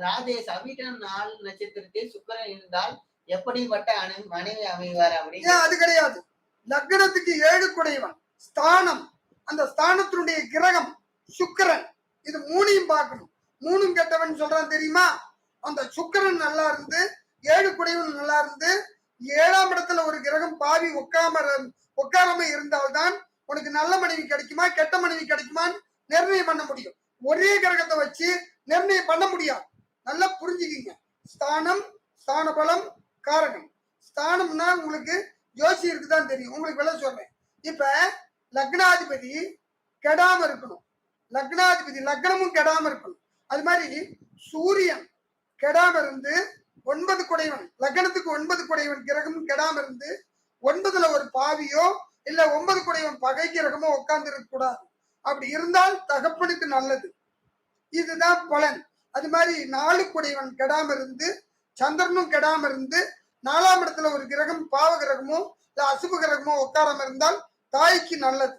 ராஜேஷ் அவிட்டம் 4 நட்சத்திரத்தில் சுக்கிரன் இருந்தால் எப்படிப்பட்ட மனைவி அமைவார் அப்படின்னு? அது கிடையாது. லக்னத்துக்கு 7 குடையவன் ஸ்தானம், அந்த ஸ்தானத்தினுடைய கிரகம் சுக்கிரன். இது 3ஐயும் பார்க்கணும். 3ம் கெட்டவன் சொல்றான் தெரியுமா? அந்த சுக்கிரன் நல்லா இருந்து 7 குடையவன் நல்லா இருந்து 7ஆம் இடத்துல ஒரு கிரகம் பாவி உட்காராம இருந்தால்தான் உனக்கு நல்ல மனைவி கிடைக்குமா கெட்ட மனைவி கிடைக்குமான்னு நிர்ணயம் பண்ண முடியும். ஒரே கிரகத்தை வச்சு நிர்ணயம் பண்ண முடியாது. நல்லா புரிஞ்சுக்கிங்க. ஸ்தானம், ஸ்தான பலம், காரகம். ஸ்தானம்னா உங்களுக்கு ஜோசியருக்கு தான் தெரியும். உங்களுக்கு விலை சொல்றேன். இப்ப லக்னாதிபதி கெடாம இருக்கணும். லக்னாதிபதி லக்னமும் கெடாம இருக்கணும். அது மாதிரி சூரியன் கெடாம இருந்து 9 குடைவன், லக்னத்துக்கு 9 குடைவன் கிரகமும் கெடாம இருந்து 9ல ஒரு பாவியோ இல்ல 9 குடைவன் பகை கிரகமோ உட்கார்ந்து இருக்க கூடாது. அப்படி இருந்தால் தகப்பனுக்கு நல்லது. இதுதான் பலன். அது மாதிரி 4 குடைவன் கெடாம இருந்து சந்திரனும் கெடாம இருந்து 4ஆம் இடத்துல ஒரு கிரகம் பாவ கிரகமோ இல்ல அசுப கிரகமோ உட்காராம இருந்தால் தாய்க்கு நல்லது.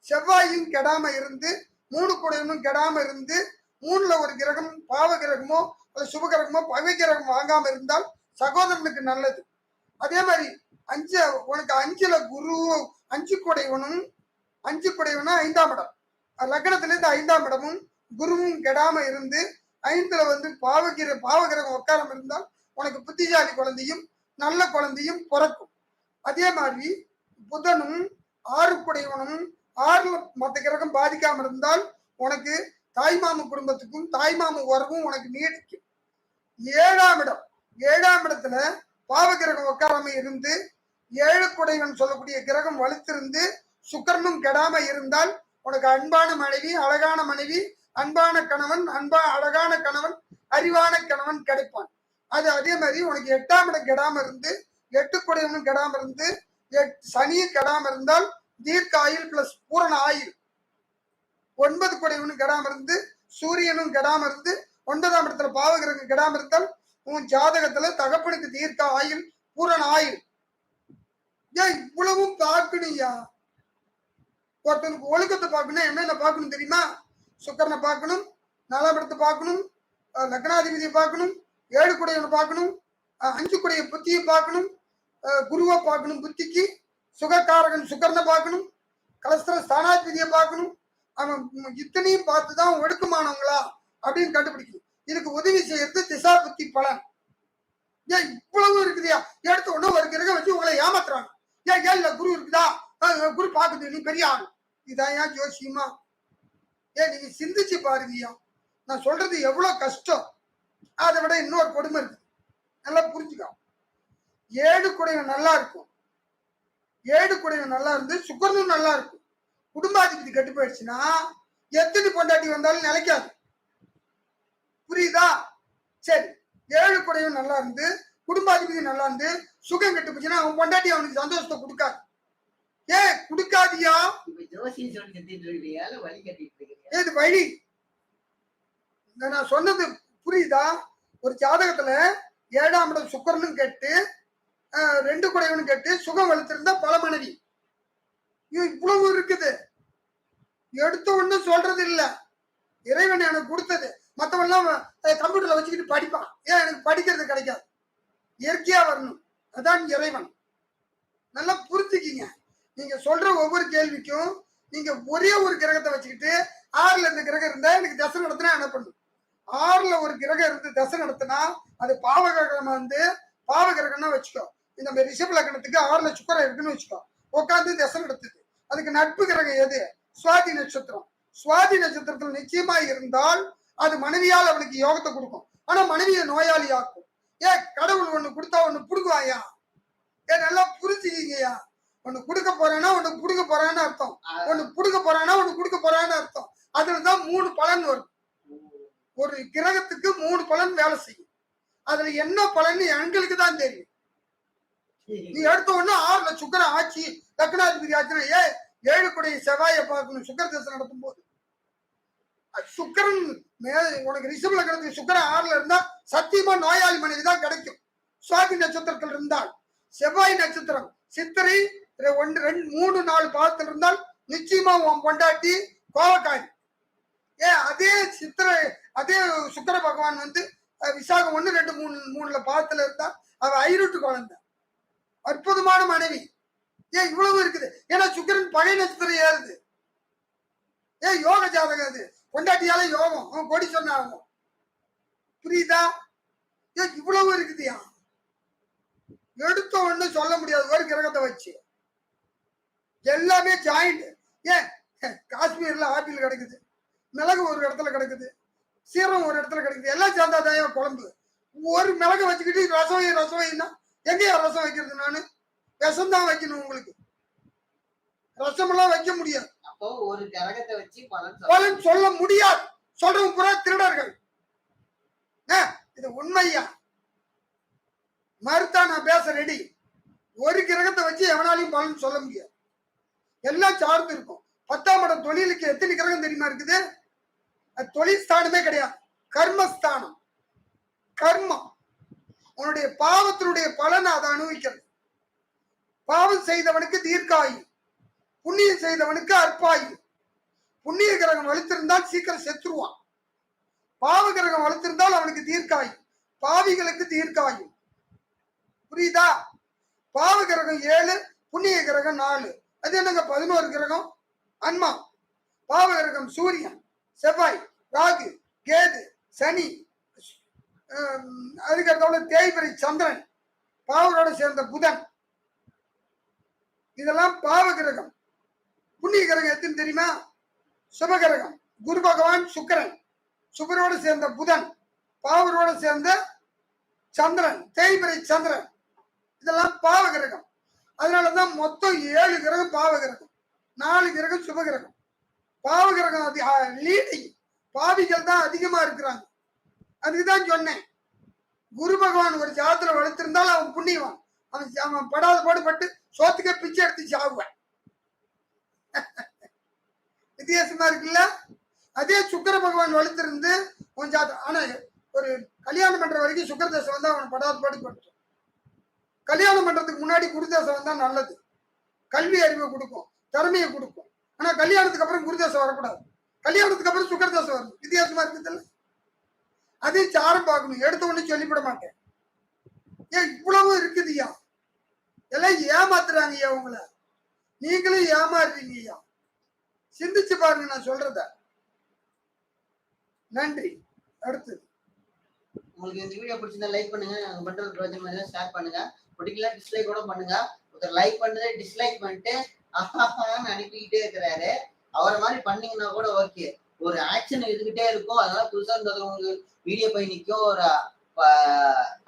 செவ்வாயும் கெடாம இருந்து 3 குடைவனும் கெடாம இருந்து மூணுல ஒரு கிரகம் பாவ கிரகமோ அல்லது சுப கிரகமோ பகை கிரகம் வாங்காம இருந்தால் சகோதரனுக்கு நல்லது. அதே மாதிரி உனக்கு 5ல குரு 5 குடையவனும் 5 குடையவனும் 5ஆம் இடம், லக்னத்துல இருந்து 5ஆம் இடமும் குருவும் கெடாம இருந்து 5ல வந்து பாவகிரகம் உட்காரம் இருந்தால் உனக்கு புத்திசாலி குழந்தையும் நல்ல குழந்தையும் பிறக்கும். அதே மாதிரி புதனும் 6 குடையவனும் 6ல மற்ற கிரகம் பாதிக்காம இருந்தால் உனக்கு தாய்மாம குடும்பத்துக்கும் தாய்மாம உறவும் உனக்கு நீடிக்கும். 7ஆம் இடம், 7ஆம் இடத்துல பாவகிரகம் உட்காராம இருந்து 7 குடைவன் சொல்லக்கூடிய கிரகம் வலுத்திருந்து சுக்கரனும் கெடாம இருந்தால் உனக்கு அன்பான மனைவி, அழகான மனைவி, அன்பான கணவன், அழகான கணவன், அறிவான கணவன் கிடைப்பான். அது அதே மாதிரி உனக்கு 8ஆம் இடம் கெடாம இருந்து 8 குடைவனும் கெடாம இருந்து சனியும் கெடாம இருந்தால் தீர்க்க ஆயுள் பிளஸ் பூரண ஆயுள். 9 குடைவனும் கெடாம இருந்து சூரியனும் கெடாம இருந்து 9ஆம் இடத்துல பாவகிரகம் கெடாம இருந்தால் உன் ஜாதகத்துல தகப்பனுக்கு தீர்க்க ஆயுள் பூரண ஆயுள். ஏன் இவ்வளவும் பார்க்கணும்யா? ஒருத்தனுக்கு ஒழுக்கத்தை பார்க்கணும், என்னென்ன பார்க்கணும் தெரியுமா? சுக்கரனை பார்க்கணும், 4ஆம் இடத்தை பார்க்கணும், லக்னாதிபதியை பார்க்கணும், 7 குடையவனை பார்க்கணும், 5 குடைய புத்தியை பார்க்கணும், குருவை பார்க்கணும், புத்திக்கு சுகக்காரகன் சுக்கரனை பார்க்கணும், கலஸ்திர ஸ்தானாதிபதியை பார்க்கணும். அவன் இத்தனையும் பார்த்துதான் ஒடுக்கமானவங்களா அப்படின்னு கண்டுபிடிக்கணும். இதுக்கு உதவி செய்யறது திசா புத்தி பலன். ஏன் இவ்வளவு இருக்குதியா? எடுத்த உடனே ஒரு கிரகம் வச்சு உங்களை ஏமாத்துறாங்க. ஏன் இல்ல குரு இருக்குதா, குரு பாக்குது, நீ பெரிய ஆள், இதான் ஏன் ஜோசியமா? ஏன் நீங்க சிந்திச்சு பாருங்கய்யா, நான் சொல்றது எவ்வளவு கஷ்டம். அதை விட இன்னொரு கொடுமை இருக்கு, நல்லா புரிஞ்சுக்கோ. 7 குடைவன் நல்லா இருக்கும், 7 குடைவன் நல்லா இருந்து சுக்கரனும் நல்லா இருக்கும். குடும்பாதிபதி கெட்டு போயிடுச்சுன்னா எத்தனை பொண்டாட்டி வந்தாலும் நிலைக்காது. புரியுதா? சரி, 7 குடையும் நல்லா இருந்து குடும்பாதிபதி நல்லா இருந்து சுகம் கெட்டு போச்சுன்னா அவன் பொண்டாட்டி அவனுக்கு சந்தோஷத்தை கொடுக்காது. ஏன் கொடுக்காதியா? ஏது வழி? நான் சொன்னது புரியுதா? ஒரு ஜாதகத்துல 7ஆம் இடம் சுக்கரனும் கெட்டு 2 குடையவனும் கெட்டு சுகம் வளர்த்திருந்தா பல மனைவி. இவ்வளவு இருக்குது. எடுத்த ஒண்ணு சொல்றது இல்ல, இறைவன் எனக்கு கொடுத்தது. மற்றவெல்லாம் கம்ப்யூட்டர்ல வச்சுக்கிட்டு படிப்பான். ஏன் எனக்கு படிக்கிறது கிடைக்காது, இயற்கையா வரணும், அதான் இறைவன். நல்லா புரிஞ்சுக்கிங்க. நீங்க சொல்ற ஒவ்வொரு கேள்விக்கும் நீங்க ஒரே ஒரு கிரகத்தை வச்சுக்கிட்டு 6ல இந்த கிரகம் இருந்தா எனக்கு தசை நடத்தினா என்ன பண்ணும்? 6ல ஒரு கிரகம் இருந்து தசை நடத்தினா அது பாவகிரகமா வந்து பாவகிரகம்னா வச்சுக்கோ. இந்த ரிஷப லக்னத்துக்கு 6ல சுக்கரம் இருக்குன்னு வச்சுக்கோ, உட்காந்து தசை நடத்துது. அதுக்கு நட்பு கிரகம் எது? சுவாதி நட்சத்திரம். சுவாதி நட்சத்திரத்தில் நிச்சயமா இருந்தால் அது மனைவியால் அவனுக்கு யோகத்தை கொடுக்கும். ஆனா மனைவியை நோயாளி ஆக்கும். ஏன் கடவுள் ஒண்ணு கொடுத்தா ஒண்ணு புடுங்குவாயா? ஏன் நல்லா புரிஞ்சுக்கீங்கயா. ஒண்ணு கொடுக்க போறானா ஒண்ணு புடுங்க போறான்னு அர்த்தம், ஒண்ணு புடுங்க போறானா ஒண்ணு கொடுக்க போறான்னு அர்த்தம். அதுலதான் 3 பலன் வரும். ஒரு கிரகத்துக்கு 3 பலன் வேலை செய்யும். அதுல என்ன பலன் எங்களுக்கு தான் தெரியும். நீ எடுத்த உடனே 6ல சுக்கரன் ஆட்சி லக்னாதிபதி ஆச்சுன்னா 7 குடைய செவ்வாயை பார்க்கணும் சுக்கர தசை நடத்தும் போது. சுக்கரன் உனக்கு ரிஷப லக்னத்துக்கு சுக்கரன் 6ல இருந்தா சத்தியமா நோயாளி மனைவி தான் கிடைக்கும். சுவாதி நட்சத்திரத்தில் இருந்தால், செவ்வாய் நட்சத்திரம் சித்திரை 1 2 3 4 பாதத்தில் இருந்தால் நிச்சயமா உன் பொண்டாட்டி கோவக்காரி. அதே சித்திரை அதே சுக்கர பகவான் வந்து விசாகம் 1 2 3 3ல பாதத்துல இருந்தா அவ ஐரூட்டு குழந்தை, அற்புதமான மனைவி. ஏன் இவ்வளவு இருக்குது? ஏன்னா சுக்கிரன் பகை நட்சத்திரம் ஏறுது. யோக ஜாதகம் அது, கொண்டாட்டியால யோகம், அவன் கொடி சொன்னாகும். புரியுதா? ஏன் இவ்வளவு இருக்குதுயா? எடுத்த ஒண்ணு சொல்ல முடியாது ஒரு கிரகத்தை வச்சு. எல்லாமே ஜாயிண்ட். ஏன் காஷ்மீர்ல ஆப்பிள் கிடைக்குது, மிளகு ஒரு இடத்துல கிடைக்குது, சீரம் ஒரு இடத்துல கிடைக்குது, எல்லாம் சேர்ந்தாதான் குழம்பு. ஒரு மிளகு வச்சுக்கிட்டு ரசம் வைன்னா எங்கேயா ரசம் வைக்கிறது? நானு விஷம் தான் வைக்கணும். உங்களுக்கு ரசம் எல்லாம் வைக்க முடியாது. அப்போ ஒரு கிரகத்தை வச்சு பலன் சொல்ல முடியாது. சொல்றவங்க பூரா திருடர்கள். இது உண்மையா? மறுத்தா நான் பேச ரெடி. ஒரு கிரகத்தை வச்சு எவனாலையும் பலன் சொல்ல முடியாது. எல்லாம் சார்ந்து இருக்கும். 10ஆம் இடம் தொழிலுக்கு எத்தனை கிரகம் தெரியுமா இருக்குது? தொழில் ஸ்தானமே கிடையாது, கர்மஸ்தானம். கர்மம் உன்னுடைய பாவத்தினுடைய பலனை அதை அனுபவிக்கிறது. பாவம் செய்தவனுக்கு தீர்க்காயு, புண்ணியம் செய்தவனுக்கு அற்பாயு. புண்ணிய கிரகம் வலித்திருந்தால் சீக்கிரம் செத்துருவான். பாவகிரகம் வளர்த்திருந்தால் அவனுக்கு தீர்க்காயும், பாவிகளுக்கு தீர்க்காயும். புரியுதா? பாவகிரகம் 7, புண்ணிய கிரகம் 4. அது என்னங்க 11 கிரகம்? அன்மா. பாவகிரகம் சூரியன், செவ்வாய், ராகு, கேது, சனி, அதுக்கடுத்த தேய்பிரை சந்திரன், பாவரோட சேர்ந்த புதன், இதெல்லாம் பாவகிரகம். புண்ணிய கிரகம் எத்தனை தெரியுமா? சுபகிரகம் குரு பகவான், சுக்கிரன், சுக்கரோடு சேர்ந்த புதன், பாவரோடு சேர்ந்த சந்திரன், தேய்பிரை சந்திரன், இதெல்லாம் பாவகிரகம். அதனாலதான் மொத்தம் 7 கிரகம் பாவகிரகம், 4 கிரகம் சுபகிரகம். பாவகிரகம் லீடிங், பாவிகள் தான் அதிகமா இருக்கிறாங்க. அதுக்குதான் சொன்னேன், குரு பகவான் ஒரு ஜாதத்துல வளர்த்திருந்தால் அவன் புண்ணியவான். அவன் படாத பாடுபட்டு சோத்துக்கே பிச்சை எடுத்து சாகுவேன். வித்தியாசமா இருக்குல்ல? அதே சுக்கர பகவான் வளர்த்திருந்து கொஞ்சம், ஆனா ஒரு கல்யாணம் பண்ற வரைக்கும் சுக்கர தசை வந்தா அவன் படாத பாடுபட்டு, கல்யாணம் பண்றதுக்கு முன்னாடி குருதசை வந்தா நல்லது. கல்வி அறிவை கொடுக்கும், திறமையை கொடுக்கும். ஆனா கல்யாணத்துக்கு அப்புறம் குருதசை வரக்கூடாது, கல்யாணத்துக்கு அப்புறம் சுக்கரதசை வரும். வித்தியாசமா இருக்குதுல்ல? அதே சாரம் பார்க்கணும், எடுத்த உடனே சொல்லிவிட மாட்டேன். ஏன் இவ்வளவு இருக்குதுயா? எல்லாம் ஏமாத்துறாங்க ஐயா, உங்களை நீங்களும் ஏமாறுறீங்க ஐயா. சிந்திச்சு பாருங்க நான் சொல்றத. நன்றி. அடுத்தது, உங்களுக்கு இந்த வீடியோ பிடிச்சிருந்தா லைக் பண்ணுங்க, நாங்க பண்றது பிரயோஜனமா ஷேர் பண்ணுங்க, பிடிக்கல டிஸ்லைக் கூட பண்ணுங்க. ஒருத்தர் லைக் பண்ணதே டிஸ்லைக் பண்ணிட்டு ஆஹான்னு அனுப்பிக்கிட்டே இருக்கிறாரு. அவரை மாதிரி பண்ணீங்கன்னா கூட ஓகே, ஒரு ஆக்ஷன் இருந்துகிட்டே இருக்கும். அதனால புதுசா இருந்தது உங்களுக்கு வீடியோ போய் நிற்கும். ஒரு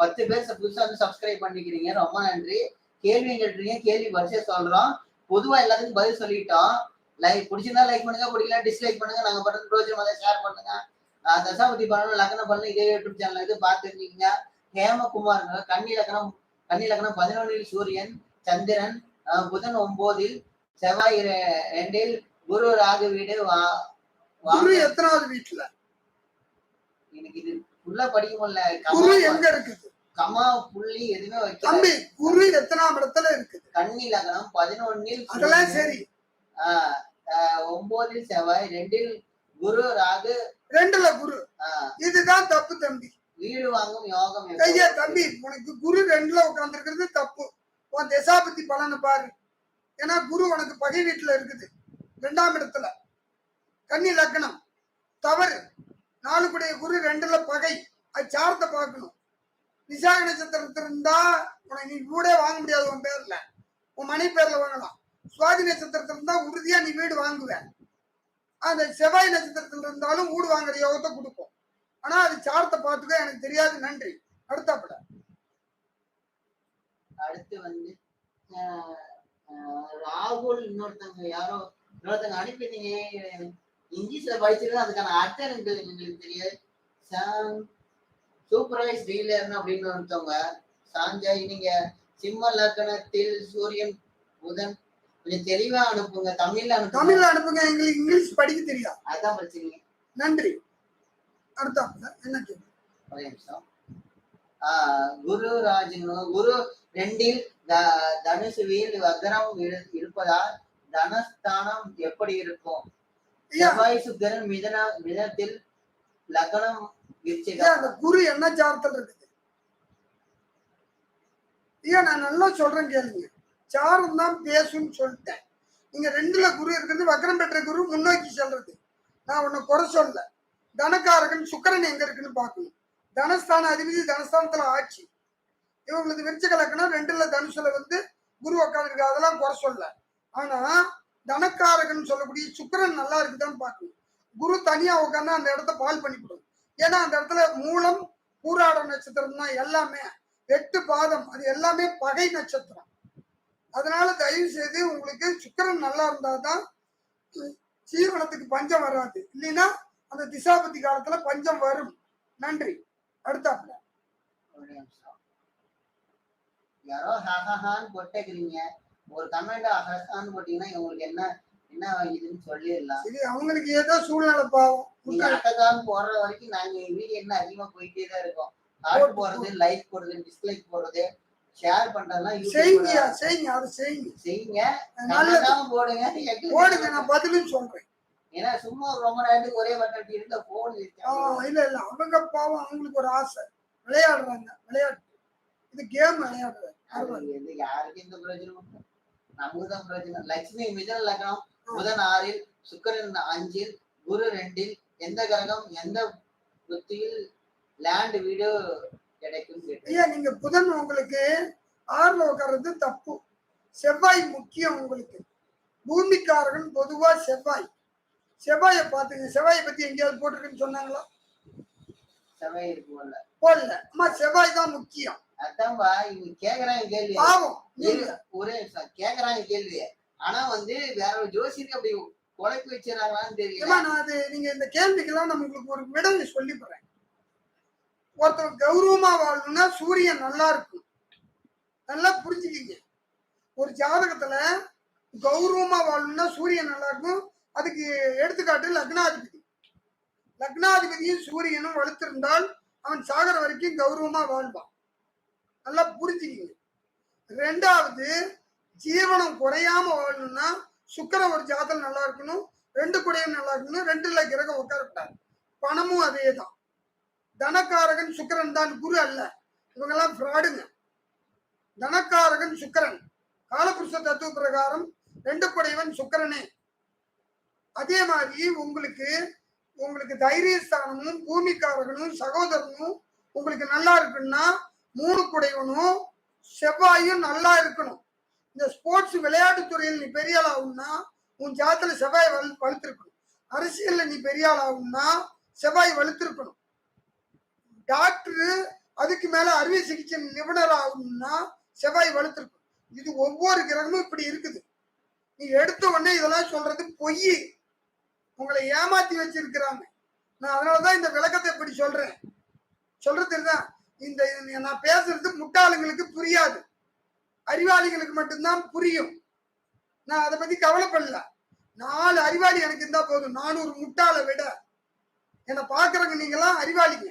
10 பேர் புதுசா வந்து சப்ஸ்கிரைப் பண்ணிக்கிறீங்க, ரொம்ப நன்றி. கேள்வி கேட்டுறீங்க, கேள்வி வரிசையா சொல்றோம். பொதுவா எல்லாத்துக்கும் பதில் சொல்லிட்டோம். லைக் பிடிச்சிருந்தா லைக் பண்ணுங்க, பிடிக்கல டிஸ்லைக் பண்ணுங்க. நாங்க பண்றது பிரோஜனமா ஷேர் பண்ணுங்க. தசாபதி பண்ணணும், லக்னம் பண்ணணும், இதே யூடியூப் சேனல் இது பார்த்துருக்கீங்க. ஹேமகுமார் கன்னி லக்னம் 11 சூரியன், சந்திரன், புதன் 9, செவ்வாய் 2, குரு ராகு வீடு. குரு எத்தனாவது வீட்டுல? எனக்கு இது ஃபுல்லா படிக்க முடியல. குரு எங்க இருக்குது? கமா புள்ளி எதுவுமே வைக்கல. தம்பி, குரு எத்தனாம் இடத்துல இருக்குது? கன்னி லக்னம் 11, அதெல்லாம் சரி. 9 செவ்வாய், 2 குரு ராகு, 2ல குரு. இதுதான் தப்பு தம்பி. வீடு வாங்கும் யோகம். ஐயா தம்பி, உனக்கு குரு 2ல உட்கார்ந்து இருக்கிறது தப்பு. உன் தசாபதி பலனை பாரு. ஏன்னா குரு உனக்கு பகை வீட்டுல இருக்குது, 2ஆம் இடத்துல. கன்னி லக்னம் தவறு. 4 கூடிய குரு 2ல பகை. அது சாரத்தை பார்க்கணும். விசாக நட்சத்திரத்துல இருந்தா உனக்கு நீ வீடே வாங்க முடியாது, உன் பேர்ல, உன் மனை பேர்ல வாங்கலாம். சுவாதி நட்சத்திரத்துல இருந்தா உறுதியா நீ வீடு வாங்குவ. அந்த செவ்வாய் நட்சத்திரத்துல இருந்தாலும் வீடு வாங்குற யோகத்தை கொடுக்கும். ஆனா அது சாரத்தை பார்த்துக்க, எனக்கு தெரியாது. நன்றி. அடுத்தாப்பட அடுத்து வந்து ராகுல் இன்னொருத்தங்க அனுப்பினீங்க. இங்கிலீஷ்ல படிச்சிருக்கேன், அதுக்கான அர்த்தம் எங்களுக்கு தெரியாது. சூப்பர்வைஸ் டீலர்னு அப்படின்னு ஒருத்தவங்க. சாஞ்சாய், நீங்க சிம்ம லக்னத்தில் சூரியன் புதன், கொஞ்சம் தெளிவா அனுப்புங்க, தமிழ்ல அனுப்புங்க. எங்களுக்கு இங்கிலீஷ் படிக்க தெரியாது, அதான் பிரச்சனை. நன்றி. அடுத்தாப்புல என்ன கேள்வி? ஒரே நிமிஷம். குரு ராஜன், குரு 2ல் தனுசுவில் வக்ரம் இருப்பதால் தனஸ்தானம் எப்படி இருக்கும்? செவ்வாய் சுக்கிரன் மிதனத்தில் லக்னம் விருச்சிகம். அந்த குரு என்ன சாரத்தில் இருக்குது? ஐயா நான் நல்லா சொல்றேன் கேளுங்க. சாரம் தான் பேசுன்னு சொல்லிட்டேன். நீங்க 2ல குரு இருக்கிறது, வக்ரம் பெற்ற குரு முன்னோக்கி செல்றது. நான் உன்னை குறை சொல்ல. தனக்காரகன் சுக்கிரன் எங்க இருக்குன்னு பார்க்கணும். தனஸ்தான அதிபதி தனஸ்தானத்துல ஆட்சி. இவங்களுக்கு விருச்சிக லக்னம் 2ல தனுசுல வந்து குரு உட்காந்துருக்கு, அதெல்லாம் குறை சொல்ல. ஆனா தனக்காரகன் சொல்லக்கூடிய சுக்கிரன் நல்லா இருக்குதான்னு பார்க்கணும். குரு தனியா உட்காந்து அந்த இடத்த பால் பண்ணிவிடும். ஏன்னா அந்த இடத்துல மூலம் பூராட நட்சத்திரம் தான் எல்லாமே, 8 பாதம், அது எல்லாமே பகை நட்சத்திரம். அதனால தயவு செய்து உங்களுக்கு சுக்கிரன் நல்லா இருந்தாதான் ஜீவனத்துக்கு பஞ்சம் வராது. இல்லைன்னா அந்த திசாபதி காலத்துல பஞ்சம் வரும். நன்றி. அடுத்தாப்புல யாரோ ஹஹான்னு போட்டேக்கிறீங்க, ஒரு கமெண்ட் ஹஹான்னு போட்டீங்கன்னா உங்களுக்கு என்ன இதுன்னு சொல்லிடலாம். இது அவங்களுக்கு ஏதோ சூழ்நிலை பாவம். நீங்க ஹஹான்னு போடுற வரைக்கும் நாங்க வீடியோ என்ன அதிகமா போயிட்டே தான் இருக்கோம். ஹார்ட் போடுறது, லைக் போடுறது, டிஸ்லைக் போடுறது, ஷேர் பண்றதெல்லாம் செய்யுங்க. அதை செய்யுங்க. நல்லதா போடுங்க. நான் பதிலும் சொல்றேன். ஏன்னா சும்மா ரொம்ப நேரத்துக்கு ஒரே பட்டம் இருந்த போன் இல்ல அவங்க பாவம் அவங்களுக்கு ஒரு ஆசை விளையாடுறாங்க விளையாட்டு இது கேம் விளையாடுறாங்க யாருக்கு எந்த பிரயோஜனம் நமக்குதான் பிரயோஜனம். லட்சுமி மிதன லக்னம் புதன் 6 சுக்கிரன் 5 குரு 2 எந்த கிரகம் எந்த புத்தியில் லேண்ட் வீடு கிடைக்கும் ஐயா நீங்க புதன் உங்களுக்கு 6ல உட்கார்றது தப்பு. செவ்வாய் முக்கியம் உங்களுக்கு. பூமிக்காரகன் பொதுவா செவ்வாய். செவ்வாயை பாத்துங்க. செவ்வாயை பத்தி எங்கேயாவது போட்டிருக்குன்னு சொன்னாங்களா? செவ்வாய் போடல. அம்மா செவ்வாய் தான் முக்கியம். அதான்பா இவங்க கேக்குறாங்க கேள்வி. பாவம் ஒரே கேக்குறாங்க கேள்வி. ஆனா வந்து வேற ஒரு ஜோசியருக்கு அப்படி குழப்பி வச்சிடறாங்களான்னு தெரியல. நான் அது நீங்க இந்த கேள்விக்கெல்லாம் நான் உங்களுக்கு ஒரு விடை சொல்லி போறேன். ஒருத்தர் கௌரவமா வாழணும்னா சூரியன் நல்லா இருக்கும். நல்லா புரிஞ்சுக்கிங்க. ஒரு ஜாதகத்துல கௌரவமா வாழணும்னா சூரியன் நல்லா இருக்கும். அதுக்கு எடுத்துக்காட்டு லக்னாதிபதி. லக்னாதிபதியும் சூரியனும் வலுத்திருந்தால் அவன் சாகர வரைக்கும் கௌரவமா வாழ்வான். நல்லா புரிஞ்சுக்கிங்க. 2வது ஜீவனம் குறையாம வாழணும்னா சுக்கிரன் ஒரு ஜாதகம் நல்லா இருக்கணும். 2 குடையும் நல்லா இருக்கணும். 2ல கிரகம் உட்காரக்கூடாது. பணமும் அதே தான். தனக்காரகன் சுக்கிரன் தான், குரு அல்ல. இவங்கெல்லாம் ஃப்ராடுங்க. தனக்காரகன் சுக்கிரன். காலபுருஷ தத்துவ பிரகாரம் 2 குடையவன் சுக்கிரனே. அதே மாதிரி உங்களுக்கு தைரியஸ்தானமும் பூமிக்காரகனும் சகோதரனும் உங்களுக்கு நல்லா இருக்குன்னா 3 குடையவனும் செவ்வாயும் நல்லா இருக்கணும். இந்த ஸ்போர்ட்ஸ் விளையாட்டு துறையில் நீ பெரிய ஆள் ஆகும்னா உன் ஜாதத்துல செவ்வாய் வலுத்திருக்கணும். அரசியல்ல நீ பெரிய ஆள் ஆகும்னா செவ்வாய் வலுத்திருக்கணும். டாக்டரு அதுக்கு மேல அறுவை சிகிச்சை நிபுணர் ஆகணும்னா செவ்வாய் வலுத்திருக்கணும். இது ஒவ்வொரு கிரகமும் இப்படி இருக்குது. நீ எடுத்த உடனே இதெல்லாம் சொல்றது பொய். உங்களை ஏமாத்தி வச்சிருக்கிறாங்க. நான் அதனாலதான் இந்த விளக்கத்தை இப்படி சொல்றேன். சொல்றது தான் இந்த நான் பேசுறது முட்டாளுங்களுக்கு புரியாது. அறிவாளிகளுக்கு மட்டும்தான் புரியும். நான் அதை பத்தி கவலைப்படல. 4 அறிவாளி எனக்கு இருந்தா போதும். 400 முட்டாளை விட என்னை பாக்குறவங்க நீங்களாம் அறிவாளிங்க.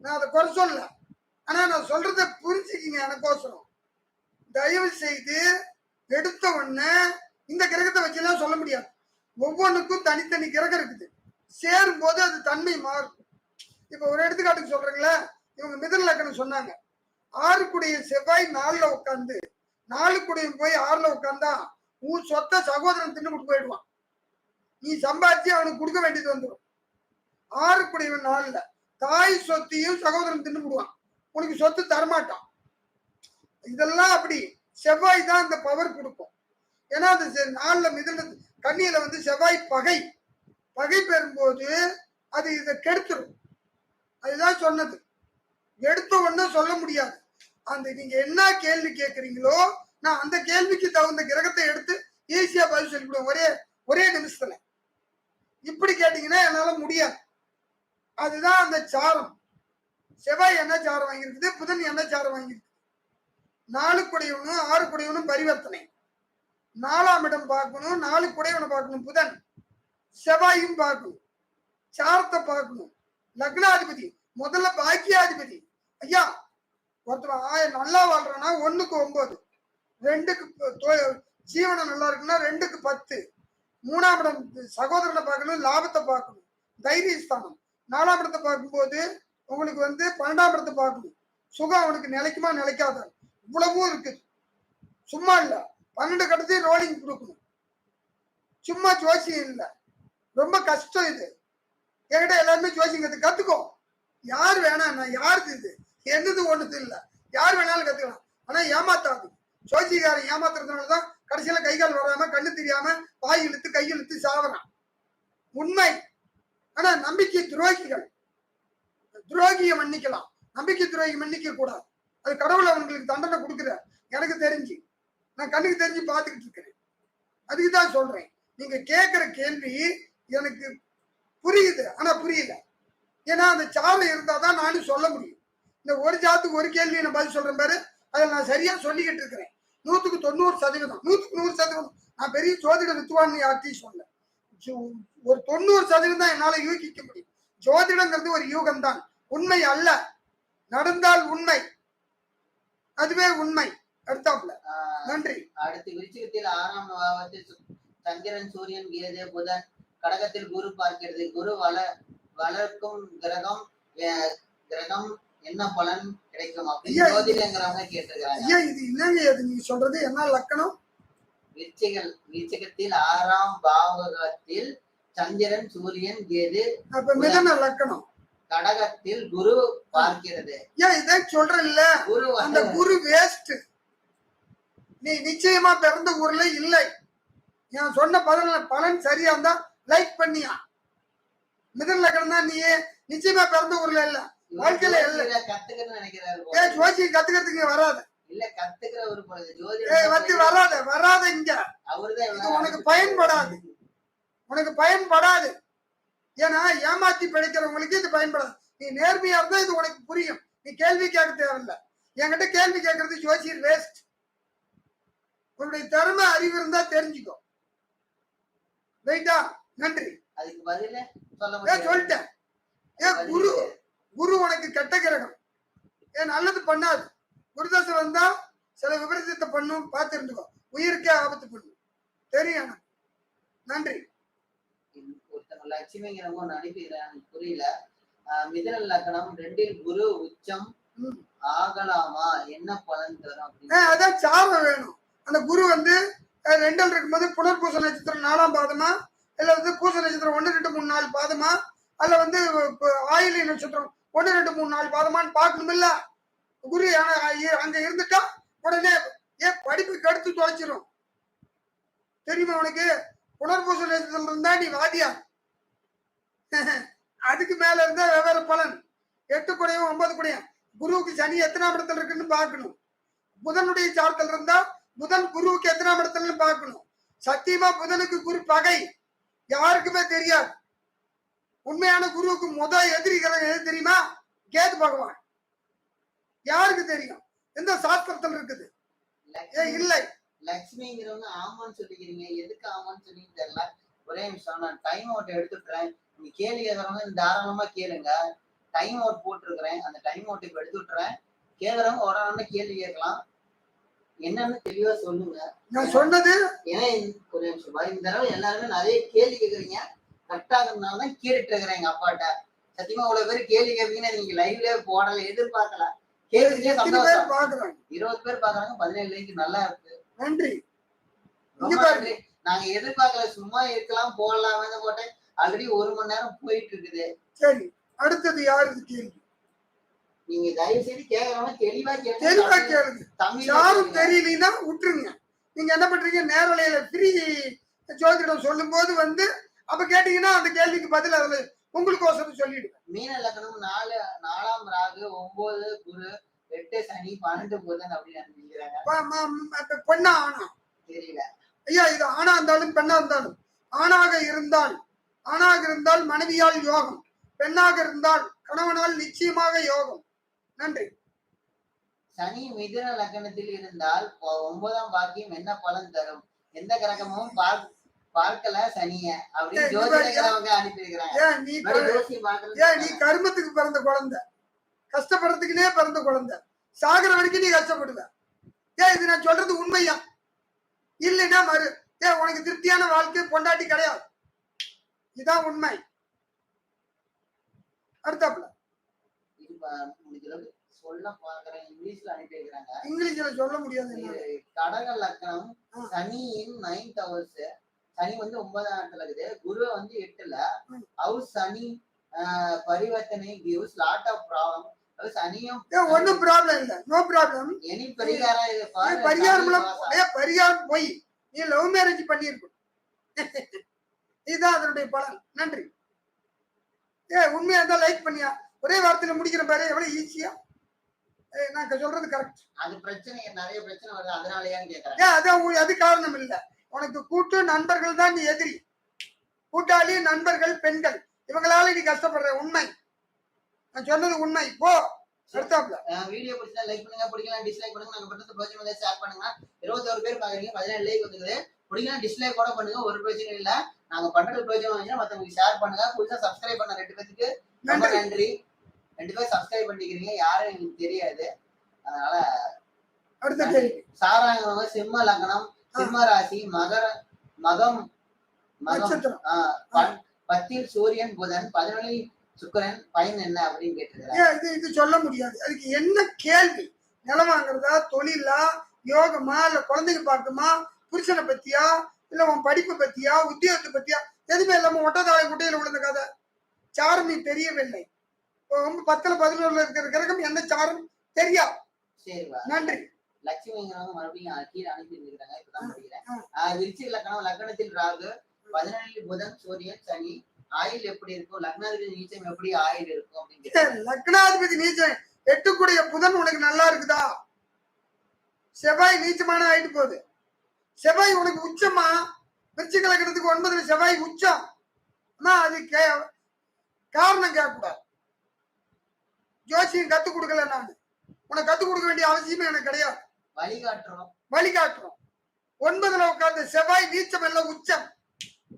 நான் அதை குறை சொல்ல. ஆனா நான் சொல்றத புரிஞ்சுக்கிங்க. எனக்கோசரம் தயவு செய்து எடுத்த உடனே இந்த கிரகத்தை வச்சுலாம் சொல்ல முடியாது. ஒவ்வொன்றுக்கும் தனித்தனி கிரகம் இருக்குது. சேரும் போது அது தன்மை மாறும். இப்ப ஒரு எடுத்துக்காட்டுக்கு சொல்றீங்களா, இவங்க மிதன லக்னம் சொன்னாங்க. 6 குடைய செவ்வாய் 4ல உட்காந்து 4 குடையும் போய் 6ல உட்காந்தா உன் சொத்தை சகோதரன் தின்னு போயிடுவான். நீ சம்பாதிச்சு அவனுக்கு கொடுக்க வேண்டியது வந்துடும். 6 குடையவன் 4ல தாய் சொத்தையும் சகோதரன் தின்னு விடுவான். உனக்கு சொத்து தரமாட்டான். இதெல்லாம் அப்படி செவ்வாய் தான் இந்த பவர் கொடுக்கும். ஏன்னா அது 4ல மிதன கன்னியில வந்து செவ்வாய் பகை பெறும்போது அது இதை கெடுத்துரும். அதுதான் சொன்னது. எடுத்த உடனே சொல்ல முடியாது. அந்த நீங்க என்ன கேள்வி கேட்கறீங்களோ நான் அந்த கேள்விக்கு தகுந்த கிரகத்தை எடுத்து ஈஸியா பதில் சொல்லிவிடுவேன் ஒரே நிமிஷத்துல. இப்படி கேட்டீங்கன்னா என்னால முடியாது. அதுதான் அந்த சாரம். செவ்வாய் என்ன சாரம் வாங்கியிருக்குது, புதன் என்ன சாரம் வாங்கியிருக்கு. 4 குடையவனும் 6 குடையவனும் பரிவர்த்தனை. 4ஆம் இடம் பார்க்கணும். 4 குடையவனை பார்க்கணும். புதன் செவ்வாயும் பார்க்கணும். சாரத்தை பார்க்கணும். லக்னாதிபதி முதல்ல பாக்கியாதிபதி. ஐயா ஒருத்தர் நல்லா வாழ்றான்னா 1க்கு 9, 2க்கு ஜீவனம் நல்லா இருக்குன்னா 2க்கு 10. 3ஆம் இடம் சகோதரனை பார்க்கணும். லாபத்தை பார்க்கணும். தைரியஸ்தானம். 4ஆம் இடத்தை பார்க்கும்போது உங்களுக்கு வந்து 12ஆம் இடத்தை பார்க்கணும். சுகம் அவனுக்கு நிலைக்குமா நிலைக்காத இவ்வளவும் இருக்குது. சும்மா இல்ல 12 கட்டத்தையும் ரோலிங் கொடுக்கணும். சும்மா ஜோசியம் இல்லை. ரொம்ப கஷ்டம் இது. என்கிட்ட எல்லாருமே ஜோசியங்கிறது கத்துக்கோ. யார் வேணாம் யாருக்கு இது என்னது ஒண்ணுது இல்ல. யார் வேணாலும் கத்துக்கலாம். ஆனா ஏமாத்தாது. ஜோசியக்காரன் ஏமாத்துறதுனாலதான் கடைசியில கை கால் வராம கண்ணு தெரியாம வாய் இழுத்து கை இழுத்து சாவறான். உண்மை. ஆனா நம்பிக்கை துரோகியை மன்னிக்கலாம். நம்பிக்கை துரோகி மன்னிக்க கூடாது. அது கடவுள் அவங்களுக்கு தண்டனை கொடுக்குற. எனக்கு தெரிஞ்சு நான் கண்ணுக்கு தெரிஞ்சு பார்த்துக்கிட்டு இருக்கிறேன். அதுக்குதான் சொல்றேன். நீங்க கேட்கிற கேள்வி எனக்கு புரியுது. ஆனா புரியல. ஏன்னா அந்த சாரம் இருந்தாதான் நானும் சொல்ல முடியும். இந்த ஒரு ஜாத்துக்கு ஒரு கேள்வி நான் பதில் சொல்றேன் பாரு. அதை நான் சரியா சொல்லிக்கிட்டு இருக்கிறேன். 100க்கு 90%. 100க்கு 100%. நான் பெரிய ஜோதிட வித்துவான்னு யார்த்தையும் சொல்ல. ஒரு 90% தான் என்னால யூகிக்க முடியும். ஜோதிடங்கிறது ஒரு யூகம் தான். உண்மை அல்ல. நடந்தால் உண்மை. அதுவே உண்மை. அடுத்தாப்புல நன்றி. அடுத்து விருச்சிகத்தில் 6ஆம் பாவத்தில் சந்திரன் சூரியன் கேது புதன் கடகத்தில் குரு பார்க்கிறது. குரு வளர்க்கும் கிரகம் கிரகம் என்ன பலன் கிடைக்கும் அப்படின்னு ஜோதிடங்கிறவங்க கேட்டிருக்காங்க. ஐயா இது என்னங்க அது நீங்க சொல்றது என்ன லக்கணம்? விருச்சிகத்தில் 6ஆம் பாவகத்தில் சந்திரன் சூரியன் கேது. அப்ப மிதன லக்கணம். கடகத்தில் குரு பார்க்கிறது. ஏன் இதை சொல்றேன் இல்ல, குரு அந்த குரு வேஸ்ட். நீ நிச்சயமா பிறந்த ஊர்ல இல்லை. நான் சொன்ன பலன் சரியா இருந்தா லைக் பண்ணியா. மிதன லக்கணம் தான், நீ நிச்சயமா பிறந்த ஊர்ல இல்ல, வாழ்க்கையில இல்ல. கத்துக்கணும்னு நினைக்கிறாரு. ஜோசியம் கத்துக்கிறதுக்கு வராத. இல்ல கத்துக்கிற ஒரு வராத இங்க. அவருதான் உனக்கு பயன்படாது, உனக்கு பயன்படாது. ஏன்னா ஏமாத்தி படிக்கிறவங்களுக்கு இது பயன்படாது. நீ நேர்மையா இருந்தா இது உனக்கு புரியும். நீ கேள்வி கேட்க தேவையில்லை. என்கிட்ட கேள்வி கேட்கறது ஜோசியர் வேஸ்ட். உன்னுடைய திறமை அறிவு இருந்தா தெரிஞ்சுக்கோ. ரைட்டா? நன்றி. அதுக்கு பதில சொல்லிட்டேன். குரு குரு உனக்கு கெட்ட கிரகம். நல்லது பண்ணாது. குருதசை வந்தா சில விபரீதத்தை பண்ணும், பார்த்து இருந்துக்கோ. உயிருக்கே ஆபத்து பண்ணும், தெரியும். நன்றி. ஒருத்தங்க லட்சுமிங்கிறவங்க ஒன்று அனுப்பிடுறாங்க, புரியல. மிதன லக்னம் 2இல் குரு உச்சம் ஆகலாமா, என்ன பலன் தரும்? அதான் சாரம் வேணும். அந்த குரு 2ல் இருக்கும்போது புனர்பூச நட்சத்திரம் 4ஆம் பாதமா, இல்ல பூச நட்சத்திரம் 1, 2, 3, 4 பாதமா, அல்ல ஆயிலி நட்சத்திரம் 1, 2, 3, 4 பாதமான்னு பார்க்கணும் இல்ல. குரு அங்க இருந்துட்டா உடனே படிப்பு கெடுத்து தொலைச்சிரும். தெரியுமா உனக்கு? புனர்பூச நட்சத்திரம் இருந்தா நீ வாதியா. அதுக்கு மேல இருந்தா வெவ்வேறு பலன். 8 குடையும் 9 குடையும். குருவுக்கு சனி எத்தனாம் இடத்துல இருக்குன்னு பார்க்கணும். புதனுடைய சார்த்தல் இருந்தா புதன் குருவுக்கு எத்தனாம் இடத்துல பார்க்கணும். சத்தியமா புதனுக்கு குரு பகை, யாருக்குமே தெரியாது. உண்மையான குருவுக்கு எதிரி கிரகம் எது தெரியுமா? கேது பகவான். யாருக்கு தெரியும்? எந்த சாஸ்திரத்தில் இருக்குது? இல்லை. லட்சுமிங்கிறவங்க ஆமான்னு சொல்லிக்கிறீங்க, எதுக்கு ஆமான்னு சொல்லின்னு தெரியல. ஒரே நிமிஷம், நான் டைம் அவுட் எடுத்துட்டுறேன். நீங்க கேள்வி கேட்கறவங்க தாராளமா கேளுங்க. டைம் அவுட் போட்டிருக்கிறேன், அந்த டைம் அவுட் இப்ப எடுத்து விட்டுறேன். கேட்கறவங்க ஒரு கேள்வி கேட்கலாம். என்னன்னு தெளிவா சொல்லுங்க. நான் சொன்னது ஏன்னா ஒரு நிமிஷம், இந்த தடவை எல்லாருமே நிறைய கேள்வி கேட்கறீங்க. கரெக்டாகிறதுனாலதான் கேட்டுட்டு இருக்கிறேன் எங்க அப்பாட்ட. சத்தியமா அவ்வளவு பேர் கேள்வி கேட்பீங்கன்னு நீங்க லைவ்ல போடல, எதிர்பார்க்கல. கேள்விக்கே சந்தோஷம். 20 பேர் பாக்குறாங்க, 17 லைக், நல்லா இருக்கு. நன்றி. நாங்க எதிர்பார்க்கல, சும்மா இருக்கலாம் போடலாமே போட்டேன். ஆல்ரெடி 1 மணி நேரம் போயிட்டு இருக்குது. சரி, அடுத்தது யாருக்கு கேள்வி? நீங்க தயவு செய்து கேட்கறவங்க தெளிவா கேளுங்க. யாரும் தெரியலன்னா விட்டுருங்க. நீங்க என்ன பண்றீங்க, நேரலையில ஃப்ரீ ஜோதிடம் சொல்லும் போது அப்ப கேட்டீங்கன்னா அந்த கேள்விக்கு பதில் அதுல உங்களுக்கு சொல்லிடுவேன். மீன லக்னம் 4ஆம் ராகு, 9 குரு, 8 சனி, 12 புதன் அப்படின்னு நினைக்கிறாங்க. பெண்ணா ஆனா தெரியல ஐயா. இது ஆணா இருந்தாலும் பெண்ணா இருந்தாலும், ஆணாக இருந்தால் மனைவியால் யோகம், பெண்ணாக இருந்தால் கணவனால் நிச்சயமாக யோகம். நன்றி. சனி மிதுன லக்னத்தில் இருந்தால் 9ஆம் பாக்கியம் என்ன பலன் தரும்? எந்த கிரகமும் பார்க்கல சனிய அப்படின்னு ஜோதிடங்கிறவங்க அனுப்பியிருக்கிறாங்க. நீ கர்மத்துக்கு பிறந்த குழந்தை, கஷ்டப்படுறதுக்குனே பிறந்த குழந்தை, சாகர வரைக்கும் நீ கஷ்டப்படுவ. இது நான் சொல்றது உண்மையா? இல்லைன்னா உனக்கு திருப்தியான வாழ்க்கை பொண்டாட்டி கிடையாது. இதுதான் உண்மை. அடுத்தாப்புல சொல்ல பாக்குறேன், இங்கிலீஷ்ல அனுப்பி வைக்கிறாங்க. இங்கிலீஷ்ல சொல்ல முடியாது. கடக லக்னம் சனியின் 9th ஹவுஸ். சனி 9ஆம் இடத்துல இருக்குது, குரு 8ல. ஹவுஸ் சனி பரிவர்த்தனை gives lot of problem. சனியும் ஒன்னும் ப்ராப்ளம் இல்ல, நோ ப்ராப்ளம். எனி பரிகாரம் இது பரிகாரம் போய் நீ லவ் மேரேஜ் பண்ணிருக்கணும். இதுதான் அதனுடைய பலன். நன்றி. உண்மையா இருந்தா லைக் பண்ணியா. ஒரே வார்த்தையில முடிக்கிற பாரு, எவ்வளவு ஈஸியா. நான் சொல்றது கரெக்ட். அது பிரச்சனை, நிறைய பிரச்சனை வருது, அதனாலயான்னு கேக்குறேன். அது காரணம் இல்ல. உனக்கு கூட்டு நண்பர்கள் தான் நீ எதிரி. கூட்டாளி, நண்பர்கள், பெண்கள், இவங்களால நீ கஷ்டப்படுற. உண்மை, நான் சொன்னது உண்மை. போ அடுத்தாப்ல. வீடியோ பிடிச்சா லைக் பண்ணுங்க, பிடிக்கலாம் டிஸ்லைக் பண்ணுங்க. நாங்க பண்றது பிரச்சனை ஷேர் பண்ணுங்க. 21 பேர் பாக்குறீங்க, 17 லைக் வந்துருக்குது. பிடிக்கலாம் டிஸ்லைக் கூட பண்ணுங்க, ஒரு பிரச்சனை இல்ல. நாங்க பண்றது பிரச்சனை வந்துச்சுன்னா மத்தவங்களுக்கு ஷேர் பண்ணுங்க. புதுசா சப்ஸ்கிரைப் பண்ண 2 பேருக்கு ரொம்ப நன்றி. 2 பேர் சப்ஸ்கிரைப் பண்ணிக்கிறீங்க, யாரும் எனக்கு தெரியாது. அதனால அடுத்த கேள்வி. சாராங்க சிம்ம லக்னம், சிம்ம ராசி, மகம் மகம் நட்சத்திரம். பத்தில் சூரியன் புதன் 11 சுக்கிரன் பயன் என்ன அப்படின்னு கேட்டிருக்கிறாங்க. ஏன் இது சொல்ல முடியாது. அதுக்கு என்ன கேள்வி? நிலம் வாங்குறதா, தொழிலா, யோகமா, இல்ல குழந்தைங்க பார்க்குமா, புருஷனை பத்தியா, இல்ல உன் படிப்பு பத்தியா, உத்தியோகத்தை பத்தியா? எதுவுமே இல்லாம ஒட்டதாழை குட்டையில விழுந்த கதை. சாரம் நீ தெரியவில்லை. 10ல் 11ல் இருக்கிற கிரகம் என்ன சாரம் தெரியா. சரிவா, நன்றி. லட்சுமி மறுபடியும் கீழே அனுப்பி இருக்காங்க. இப்பதான் படிக்கிறேன். விருச்சிக லக்னம், லக்னத்தில் ராகு, 17 புதன், சூரியன், சனி. ஆயுள் எப்படி இருக்கும்? லக்னாதிபதி நீச்சம் எப்படி ஆயுள் இருக்கும் அப்படின்னு. லக்னாதிபதி நீச்சம் 8 புதன் உனக்கு நல்லா இருக்குதா? செவ்வாய் நீச்சமான ஆயிட்டு போகுது. செவ்வாய் உனக்கு உச்சமா? விருச்சிக லக்னத்துக்கு 9ல் செவ்வாய் உச்சம். அது காரணம் கேட்கக்கூடாது. ஜோசியம் கத்துக் கொடுக்கல. நான் உனக்கு கத்துக் கொடுக்க வேண்டிய அவசியமே எனக்கு கிடையாது. வழிகாட்டுறோம். 9ல் உட்கார்ந்து செவ்வாய் நீச்சம் எல்லாம் உச்சம்.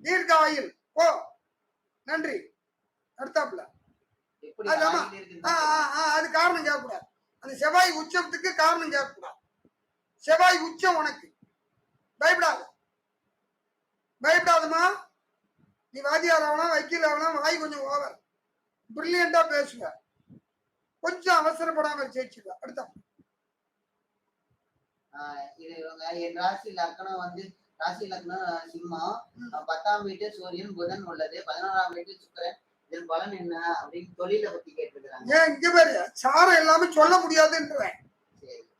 தீர்க்க ஆயுள். ஓ நன்றி. அடுத்தாப்புல அது காரணம் கேட்கக்கூடாது. அந்த செவ்வாய் உச்சத்துக்கு காரணம் கேட்கக்கூடாது. செவ்வாய் உச்சம் உனக்கு. பயப்படாதமா. நீ வாத்தியார் ஆகலாம், வக்கீல் ஆகலாம். வாய் கொஞ்சம் ஓவர். பிரில்லியண்டா பேசுவ. கொஞ்சம் அவசரப்படாம ஜெயிச்சுக்க. அடுத்த இது என் ராசி லக்னம் ராசி லக்னம் சிம்மம். 10ஆம் வீட்டு சூரியன் புதன் உள்ளது. 11ஆம் வீட்டு சுக்கிரன். இதன் பலன் என்ன அப்படின்னு தொழிலை பத்தி கேட்டிருக்கிறாங்க. ஏன் இங்க பாரு, சாரம் எல்லாமே சொல்ல முடியாதுன்றேன்.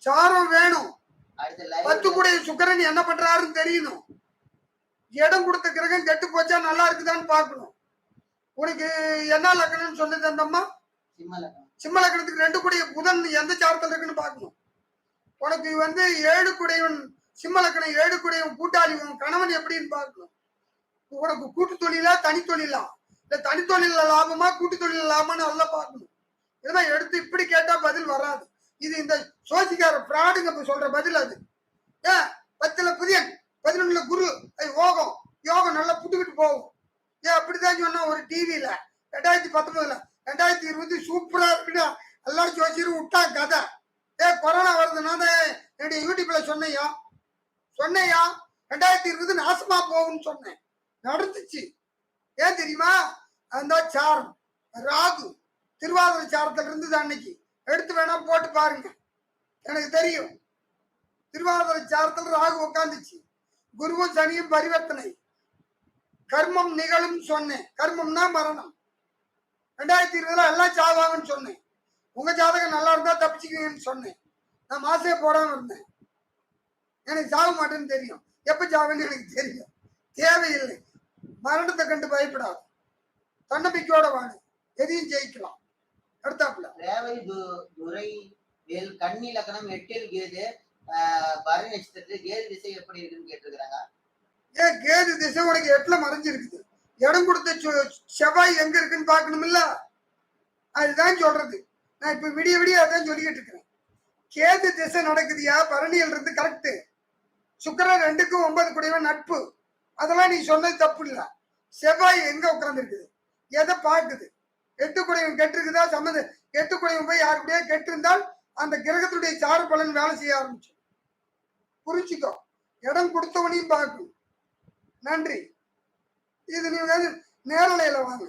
சாரம் வேணும். 10 சுக்கிரன் என்ன பண்றாருன்னு தெரியணும். இடம் கொடுத்த கிரகம் கெட்டு போச்சா நல்லா இருக்குதான்னு பாக்கணும். உனக்கு என்ன லக்னம்னு சொன்னது அந்த அம்மா? சிம்ம லக்னத்துக்கு 2 புதன் எந்த சாரத்துல இருக்குன்னு பாக்கணும். உனக்கு 7 சிம்ம லக்னம் 7 கூட்டாளி கணவன் எப்படின்னு பாக்கணும். உனக்கு கூட்டு தொழிலா தனி தொழிலா, இல்ல தனி தொழில லாபமா கூட்டு தொழில லாபமான்னு நல்லா பாக்கணும். இதெல்லாம் எடுத்து இப்படி கேட்டா பதில் வராது. இது இந்த சோசிக்கார பிராடுங்க சொல்ற பதில். அது 10ல் புதியன், 11ல் குரு, யோகம் நல்லா புட்டுக்கிட்டு போகும். அப்படிதான் சொன்னா ஒரு டிவியில 2019ல் 2020 சூப்பரா இருக்குடா எல்லாரும் ஜோசியரும் விட்டா கதை. கொரோனா வருதுன்னா என்னுடைய யூடியூப்ல சொன்னையா 2020 நாசமா போகும்னு சொன்னேன். நடந்துச்சு. ஏன் தெரியுமா? அந்த சாரம் ராகு திருவாதிரை சாரத்துல இருந்தது. அன்னைக்கு எடுத்து வேணா போட்டு பாருங்க. எனக்கு தெரியும். திருவாதிரை சாரத்துல ராகு உட்காந்துச்சு. குருவும் சனியும் பரிவர்த்தனை. கர்மம் நிகழும் சொன்னேன். கர்மம்னா மரணம். 2020ல் எல்லாம் சாவாங்கன்னு சொன்னேன். உங்க ஜாதகம் நல்லா இருந்தா தப்பிச்சுக்குவீங்கன்னு சொன்னேன். நான் மாசே போடாம இருந்தேன். எனக்கு சாக மாட்டேன்னு தெரியும். எப்ப சாவேன்னு எனக்கு தெரியும். தேவையில்லை. மரணத்தை கண்டு பயப்படாது. தன்னம்பிக்கையோட வாங்க. எதையும் ஜெயிக்கலாம். அடுத்தாப்புல கன்னி லக்னம் 8ல் கேது, பரணி நட்சத்திரத்தில் கேது திசை எப்படி இருக்குன்னு கேட்டிருக்கிறாங்க. கேது திசை உனக்கு 8ல மறைஞ்சிருக்குது. இடம் கொடுத்த செவ்வாய் எங்க இருக்குன்னு பாக்கணும் இல்ல? அதுதான் சொல்றது. நான் இப்ப விடிய அதான் சொல்லிக்கிட்டு இருக்கிறேன். கேது திசை நடக்குதியா? பரணியில் இருந்து கரெக்ட். சுக்கிரன் 2க்கும் 9 நட்பு. அதெல்லாம் நீ சொன்னது தப்பு இல்ல. செவ்வாய் எங்க உட்கார்ந்து இருக்குது? எதை பாக்குது? 8 கெட்டிருக்குதா? சம்மந்த 8 போய் யாரு கூடயே கெட்டு இருந்தால் அந்த கிரகத்துடைய சாறு பலன் வேலை செய்ய ஆரம்பிச்சு. புரிஞ்சுக்கோ. இடம் கொடுத்தவனையும் பார்க்கணும். நன்றி. இது நீங்க நேரலையில வாங்க.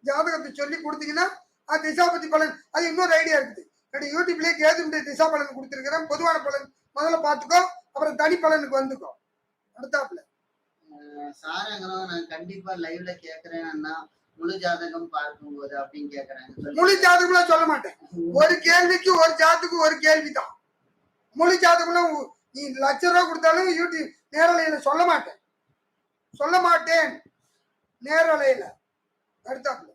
ஜாதகத்தை சொல்லி கொடுத்தீங்கன்னா அது திசாபதி பலன். அது இன்னொரு ஐடியா இருக்குது. யூடியூப்லயே கேதுடைய திசா பலன் கொடுத்துருக்கிறேன். பொதுவான பலன் முதல்ல பார்த்துக்கோ, அப்புறம் தனி பலனுக்கு வந்துக்கோ. அடுத்தாப்புல சாரங்களும் நான் கண்டிப்பா லைவ்ல கேக்குறேன்னா முழு ஜாதகம் பார்க்கும்போது அப்படின்னு கேக்குறாங்க. முழு ஜாதகம் சொல்ல மாட்டேன். ஒரு கேள்விக்கு ஒரு ஜாதகம் ஒரு கேள்விதான். முழு ஜாதகம் நீ ₹1,00,000 கொடுத்தாலும் யூடியூப் நேரலையில சொல்ல மாட்டேன். நேரலையில. அடுத்தாப்புல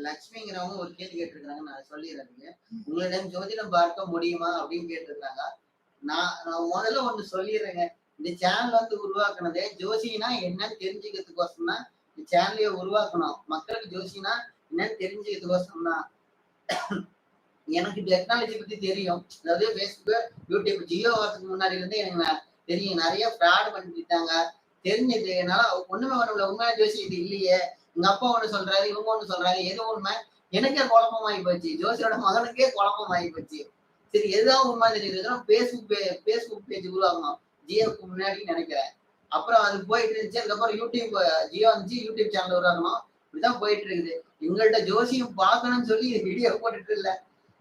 லட்சுமிங்கிறவங்க ஒரு கேள்வி கேட்டிருக்காங்க. நான் சொல்லிடுறேன். உங்களிடம் ஜோதிடம் பார்க்க முடியுமா அப்படின்னு கேட்டிருக்காங்க. நான் முதல்ல ஒண்ணு சொல்லிடுறேங்க. இந்த சேனல் உருவாக்குனதே ஜோசினா என்னன்னு தெரிஞ்சுக்கிறதுக்கோசம் தான் இந்த சேனலையே உருவாக்கணும். மக்களுக்கு ஜோசினா என்னன்னு தெரிஞ்சுக்கிறதுக்கோசம் தான். எனக்கு டெக்னாலஜி பத்தி தெரியும். அதாவது பேஸ்புக், யூடியூப் ஜியோ வரதுக்கு முன்னாடி இருந்து எனக்கு தெரியும். நிறைய ஃப்ராட் பண்ணிட்டாங்க. தெரிஞ்சது. என்னால ஒண்ணுமே பண்ண உண்மையா ஜோசி இது இல்லையே. எங்க அப்பா ஒண்ணு சொல்றாரு, இவங்க ஒண்ணு சொல்றாங்க. எது உண்மை? எனக்கே குழப்பமாயி போச்சு. ஜோசியோட மகனுக்கே குழப்பமாயி போச்சு. சரி, எதுதான் உண்மை தெரியுது? பேஸ்புக் பேஜ் உருவாக்கணும் ஜியோக்கு முன்னாடி நினைக்கிறேன். அப்புறம் அது போயிட்டு இருந்துச்சு. அதுக்கப்புறம் யூடியூப் ஜியோ வந்துச்சு, யூடியூப் சேனல் உருவாக்கணும். இப்படிதான் போயிட்டு இருக்குது. எங்கள்கிட்ட ஜோசியம் பார்க்கணும்னு சொல்லி வீடியோ போட்டுட்டு இல்ல.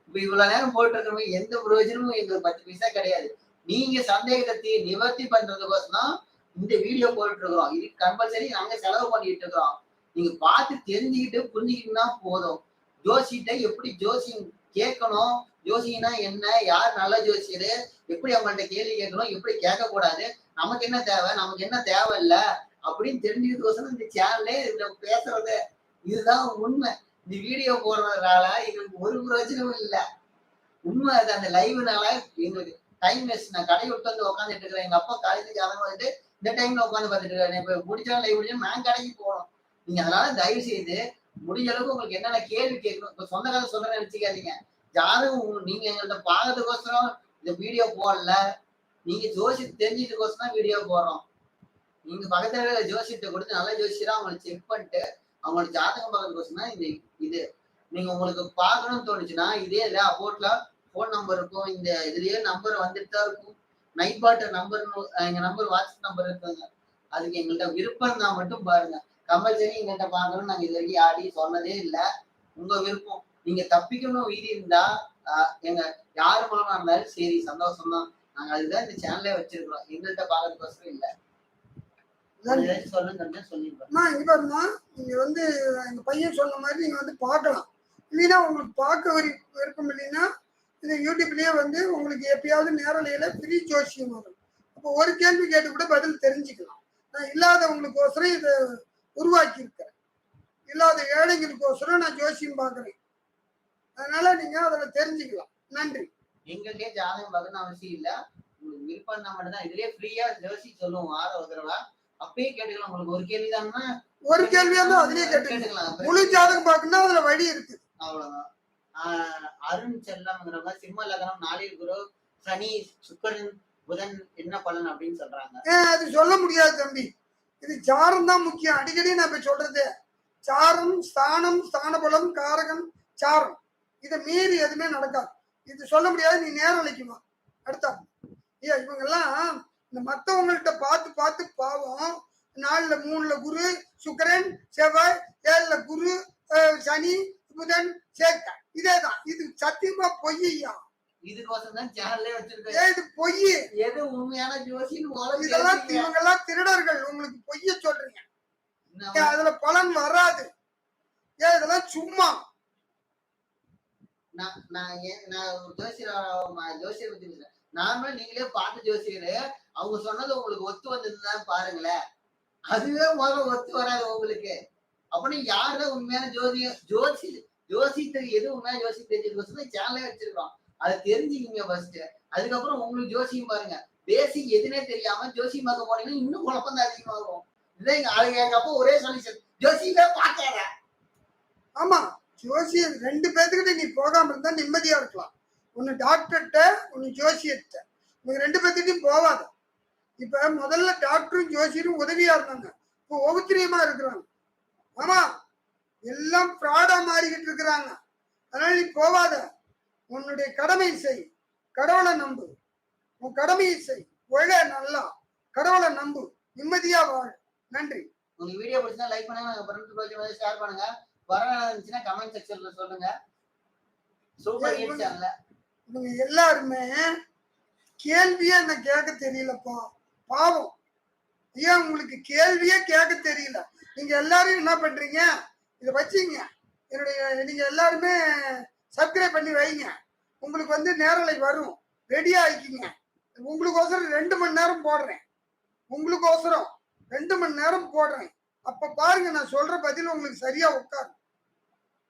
இப்ப இவ்வளவு நேரம் போட்டு இருக்கிறவங்க எந்த பிரயோஜனமும் எங்களுக்கு 10 பைசா கிடையாது. நீங்க சந்தேகத்தை நிவர்த்தி பண்றதுக்கோசம் தான் இந்த வீடியோ போட்டுட்டு இருக்கிறோம். இது கம்பல்சரி நாங்க செலவு பண்ணிட்டு இருக்கிறோம். நீங்க பார்த்து தெரிஞ்சுக்கிட்டு புரிஞ்சுக்கிட்டுனா போதும். ஜோசியிட்ட எப்படி ஜோசியம் கேட்கணும், ஜோசியம்னா என்ன, யார் நல்ல ஜோசியரு, எப்படி அவங்கள்ட்ட கேள்வி கேட்கணும், எப்படி கேட்கக்கூடாது, நமக்கு என்ன தேவை, நமக்கு என்ன தேவை இல்ல அப்படின்னு தெரிஞ்சுக்கிறதுக்கோசரம் இந்த சேனல்லே பேசுறது. இதுதான் உண்மை. இந்த வீடியோ போடுறதுனால எங்களுக்கு ஒரு பிரயோஜனமும் இல்லை. உண்மை அது. அந்த லைவ்னால எங்களுக்கு டைம் வேஸ்ட். நான் கடை விட்டு வந்து உட்காந்துட்டு இருக்கிறேன். எங்க அப்பா காலேஜுக்கு அதை வந்துட்டு இந்த டைம்ல உட்காந்து பார்த்துட்டு இருக்காரு. இப்ப முடிச்சா லைவ் முடிஞ்சா நான் கடைக்கு போகணும். நீங்க அதனால தயவு செய்து முடிஞ்ச அளவுக்கு உங்களுக்கு என்னென்ன கேள்வி கேட்கணும். இப்ப சொந்த காலம் சொல்றேன்னு நினைச்சுக்காதீங்க. யாரும் நீங்க எங்கள்கிட்ட பாக்கிறதுக்கோசரம் இந்த வீடியோ போடல. நீங்க ஜோசியத்தை தெரிஞ்சதுக்கோசரம் தான் வீடியோ போடுறோம். நீங்க பக்கத்துல ஜோசியத்தை கொடுத்து நல்ல ஜோசியரா அவங்களை செக் பண்ணிட்டு அவங்களோட ஜாதகம் பார்க்கறதுக்கோசரம் தான் இது. நீங்க உங்களுக்கு பார்க்கணும்னு தோணுச்சுன்னா இதே இல்ல அபோட்ல போன் நம்பர் இருக்கும். இந்த இதுலயே நம்பர் வந்துட்டு தான் இருக்கும். நைட் பாட்டர் நம்பர், எங்க நம்பர் வாட்ஸ்அப் நம்பர் இருக்குங்க. அதுக்கு எங்கள்கிட்ட விருப்பம் தான் மட்டும் பாருங்க. கம்பல்சரி எங்கள்கிட்ட பார்க்கணும்னு நாங்க இது வரைக்கும் யாரையும் சொன்னதே இல்லை. உங்க விருப்பம். நீங்க தப்பிக்கணும் வீதி இருந்தா எங்க யாரு மூலமா இருந்தாலும் சரி, சந்தோஷம் தான். நாங்க அதுதான் இந்த சேனலே வச்சிருக்கிறோம். எங்கள்கிட்ட பார்க்கறதுக்கோசரம் இல்லை. நீங்க வந்து எங்க பையன் சொன்ன மாதிரி நீங்க வந்து பார்க்கலாம். இல்லைன்னா உங்களுக்கு பார்க்க விருப்பம் இல்லைன்னா இந்த யூடியூப்லயே வந்து உங்களுக்கு எப்பயாவது நேரலையில ஃப்ரீ ஜோசியம் வரும். அப்போ ஒரு கேள்வி கேட்டு கூட பதில் தெரிஞ்சுக்கலாம். நான் இல்லாதவங்களுக்கோசரம் இதை உருவாக்கி இருக்கிறேன். இல்லாத ஏழைங்களுக்கோசரம் நான் ஜோசியம் பார்க்குறேன். அதனால நீங்க அதில் தெரிஞ்சுக்கலாம். நன்றி. எங்கள்கிட்டயே ஜாதகம் பார்க்கணும்னு அவசியம் இல்லை. உங்களுக்கு விருப்பம் தான் மட்டும்தான். இதுலயே ஃப்ரீயா ஜோசி சொல்லுவோம். ஒரு தடவை அப்பயே கேட்டுக்கலாம். உங்களுக்கு ஒரு கேள்விதான்னா ஒரு கேள்வியா தான் அதுலயே கேட்டுக்கலாம். முழு ஜாதகம் பார்க்கணும்னா அதுல வழி இருக்கு. அவ்வளவுதான். அருண் செல்லம்ங்கிறவங்க சிம்ம லக்னம், நாளில் குரு, சனி, சுக்கரன், புதன் என்ன பலன் அப்படின்னு சொல்றாங்க. அது சொல்ல முடியாது தம்பி. இது சாரம் தான் முக்கியம். அடிக்கடி நான் இப்ப சொல்றது சாரம், ஸ்தானம், ஸ்தானபலம், காரகம், சாரம். இதை மீறி எதுவுமே நடக்காது. இது சொல்ல முடியாது. நீ நேரலைக்குமா அடுத்தா இவங்க எல்லாம் இந்த மற்றவங்கள்ட்ட பார்த்து பார்த்து பாவம். 4ல 3ல குரு, சுக்கரன், செவ்வாய், 7ல குரு, சனி, புதன் சேர்க்க. இதேதான். இது சத்தியமா பொய்யா. இதுக்கோசம் தான் சேனல்லே வச்சிருக்கேன். இது பொய். எது உண்மையான ஜோசின்னு இதெல்லாம் இவங்க எல்லாம் திருடர்கள். உங்களுக்கு பொய்ய சொல்றீங்க. அதுல பலன் வராது. இதெல்லாம் சும்மா. ஜோசியர் பத்தி பேசுறேன். நார்மலா நீங்களே பார்த்து ஜோசியரு அவங்க சொன்னது உங்களுக்கு ஒத்து வந்ததுதான் பாருங்களேன். அதுவே முதல்ல ஒத்து வராது உங்களுக்கு. அப்படின்னு யாருதான் உண்மையான ஜோசியத்துக்கு எது உண்மையான ஜோசியம் தெரிஞ்சதுக்கோசரம் சேனலே வச்சிருக்கோம். அதை தெரிஞ்சுக்கிங்க ஃபர்ஸ்ட். அதுக்கப்புறம் உங்களுக்கு ஜோசியம் பாருங்க. பேசிக் எதுனே தெரியாம ஜோசியம் பார்க்க போனீங்கன்னா இன்னும் குழப்பம் தான் அதிகமாகும். இதான் எங்க அப்பா ஒரே சொல்யூஷன், ஜோசியமே பார்க்காத. ஆமா, ஜோசியம் 2 பேர்த்துக்கிட்ட நீ போகாம இருந்தா நிம்மதியா இருக்கலாம். ஒன்னு டாக்டர்கிட்ட, ஒன்னு ஜோசியர்கிட்ட. இவங்க 2 பேர்த்துக்கிட்டையும் போவாத. இப்ப முதல்ல டாக்டரும் ஜோசியரும் உதவியா இருந்தாங்க. இப்போ ஒவ்வொருத்தரியமா இருக்கிறாங்க. ஆமா, எல்லாம் ஃப்ராடா மாறிக்கிட்டு இருக்கிறாங்க. அதனால நீ போவாத. உன்னுடைய கடமை செய். கடவுளை நம்பு. உன் கடமையை செய். ஒழ நல்லா. கடவுளை நம்பு. நிம்மதியா வாழ். நன்றி. உங்களுக்கு வீடியோ பிடிச்சா லைக் பண்ணுங்க, ஷேர் பண்ணுங்க. வரணும்னா கமெண்ட் செக்ஷன்ல சொல்லுங்க. Super hit channel. இவங்க எல்லாருமே கேள்வியே என்ன கேட்க தெரியலப்பா. பாவம். ஏன் உங்களுக்கு கேள்வியே கேட்க தெரியல? நீங்க எல்லாரும் என்ன பண்றீங்க? இதை வச்சுங்க. நீங்க எல்லாருமே சப்ஸ்கிரைப் பண்ணி வைங்க. உங்களுக்கு வந்து நேரலை வரும். ரெடியா ஆயிக்கிங்க. உங்களுக்கோசரம் 2 மணி நேரம் போடுறேன். உங்களுக்கோசரம் 2 மணி நேரம் போடுறேன். அப்ப பாருங்க, நான் சொல்ற பதில் உங்களுக்கு சரியா உட்காரும்.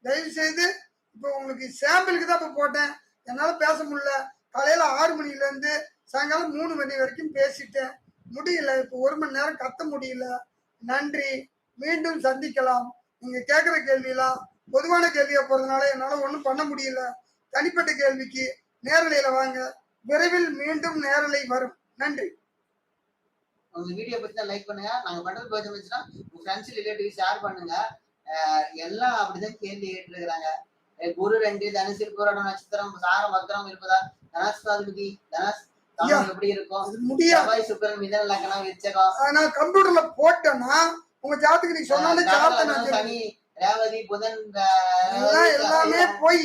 தயவு செய்து இப்போ உங்களுக்கு சாம்பிளுக்கு தான் இப்போ போட்டேன். என்னால பேச முடியல. காலையில 6 மணில இருந்து சாயங்காலம் 3 மணி வரைக்கும் பேசிட்டேன். முடியல. இப்போ 1 மணி நேரம் கத்த முடியல. நன்றி. மீண்டும் சந்திக்கலாம். நீங்க கேட்குற கேள்வியெல்லாம் பொதுவான கேள்வியா போறதுனால என்னால ஒன்றும் பண்ண முடியல. தனிப்பட்ட கேள்விக்கு நேரலையில வாங்க. விரைவில் மீண்டும் நேரலை வரும். நன்றி. உங்க வீடியோ பத்தி லைக் பண்ணுங்க. நாங்க பண்றது பிடிச்சா உங்க ஃப்ரெண்ட்ஸ் ரிலேட்டிவ் ஷேர் பண்ணுங்க. எல்லாம் அப்படிதான் கேள்வி கேட்டு இருக்கிறாங்க. குரு 2 தனுசு, பூராடம் நட்சத்திரம், சாரம் வக்ரம் இருப்பதா, தனஸ்தாதிபதி, கவனம் எப்படி இருக்கும்? அது முடியாது. செவ்வாய் சுக்கிரன் மிதன லக்னம் விருச்சகம். நான் கம்ப்யூட்டர்ல போட்டேன்னா உங்க ஜாதகம் நீ சொன்னாலே ஜாதகம் சனி ரேவதி புதன் எல்லாமே போய்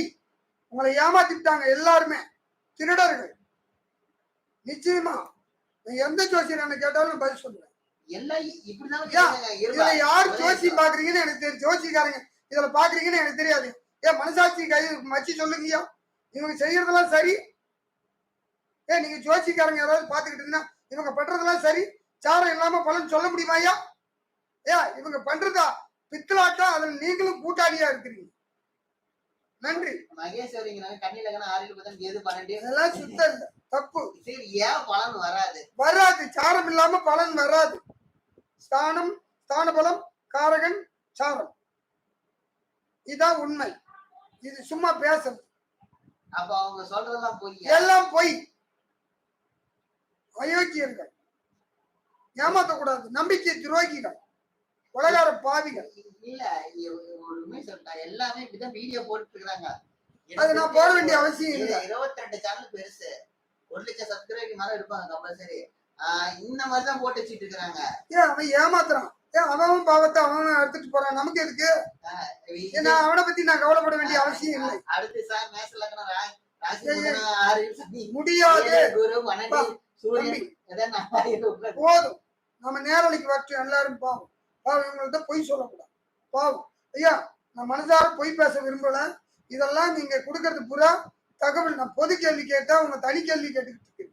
உங்களை ஏமாத்திட்டாங்க எல்லாருமே திருடர்கள். நிச்சயமா நீ எந்த ஜோசியர் கேட்டாலும் பதில் சொல்லுவேன். எல்லாம் இப்படிதான் இதுல யார் ஜோசி பாக்குறீங்கன்னு எனக்கு தெரியும். ஜோசிக்காரங்க இதுல பாக்குறீங்கன்னு எனக்கு தெரியாது. ஏன் மனசாட்சி கை மச்சி சொல்லுங்கய்யா, இவங்க செய்யறதெல்லாம் சரி? நீங்க ஜோசிக்காரங்க யாராவது பாத்துக்கிட்டு இருந்தீங்கன்னா இவங்க பண்றதெல்லாம் சரி, சாரம் இல்லாம பலன் சொல்ல முடியுமா ஐயா? இவங்க பண்றதா பித்தலாட்டா, அதுல நீங்களும் கூட்டாளியா இருக்கிறீங்க. நன்றி. மகேஸ்வரிங்க கண்ணிலகன 6 புதன் கேது 12 அதெல்லாம் சுத்தம் இல்ல, தப்பு. சரி, ஏன் பலன் வராது? சாரம் இல்லாம பலன் வராது. ஸ்தானம், ஸ்தான பலம், காரகன், சாரம், இதான் உண்மை. இது சும்மா பேசுறது. அப்ப அவங்க சொல்றதெல்லாம் பொய். எல்லாம் பொய். அயோக்கியர்கள், ஏமாத்தக்கூடாது, நம்பிக்கை துரோகிகள், உலகார பாவிகள். இல்ல ஒண்ணுமே சொல்லிட்டா எல்லாமே இப்படிதான் வீடியோ போட்டு இருக்காங்க. அது நான் போட வேண்டிய அவசியம் இல்லை. 22 சேனல் பெருசு, 1 லட்சம் சப்ஸ்கிரைபர் மேல இருப்பாங்க கம்பல்சரி. இந்த மாதிரிதான் போட்டு வச்சுட்டு இருக்காங்க. அவன் ஏமாத்துறான். அவன் பாவத்தை அவன் எடுத்துட்டு போறான். நமக்கு எதுக்கு? அவனை பத்தி நான் கவலைப்பட வேண்டிய அவசியம் இல்லை. அடுத்து சார் மேச லக்னம் ராசி முடியாது. குரு 12 சூரியன் போதும். நம்ம நேரலைக்கு வரட்டும். எல்லாரும் பாவம் பாவம், இவங்கள்ட்ட பொய் சொல்லக்கூடாது. பாவம் ஐயா, நான் மனசார பொய் பேச விரும்பல. இதெல்லாம் நீங்க கொடுக்கறது பூரா தகவல். நான் பொது கேள்வி கேட்டா உங்க தனி கேள்வி கேட்டுக்கிட்டு இருக்கு.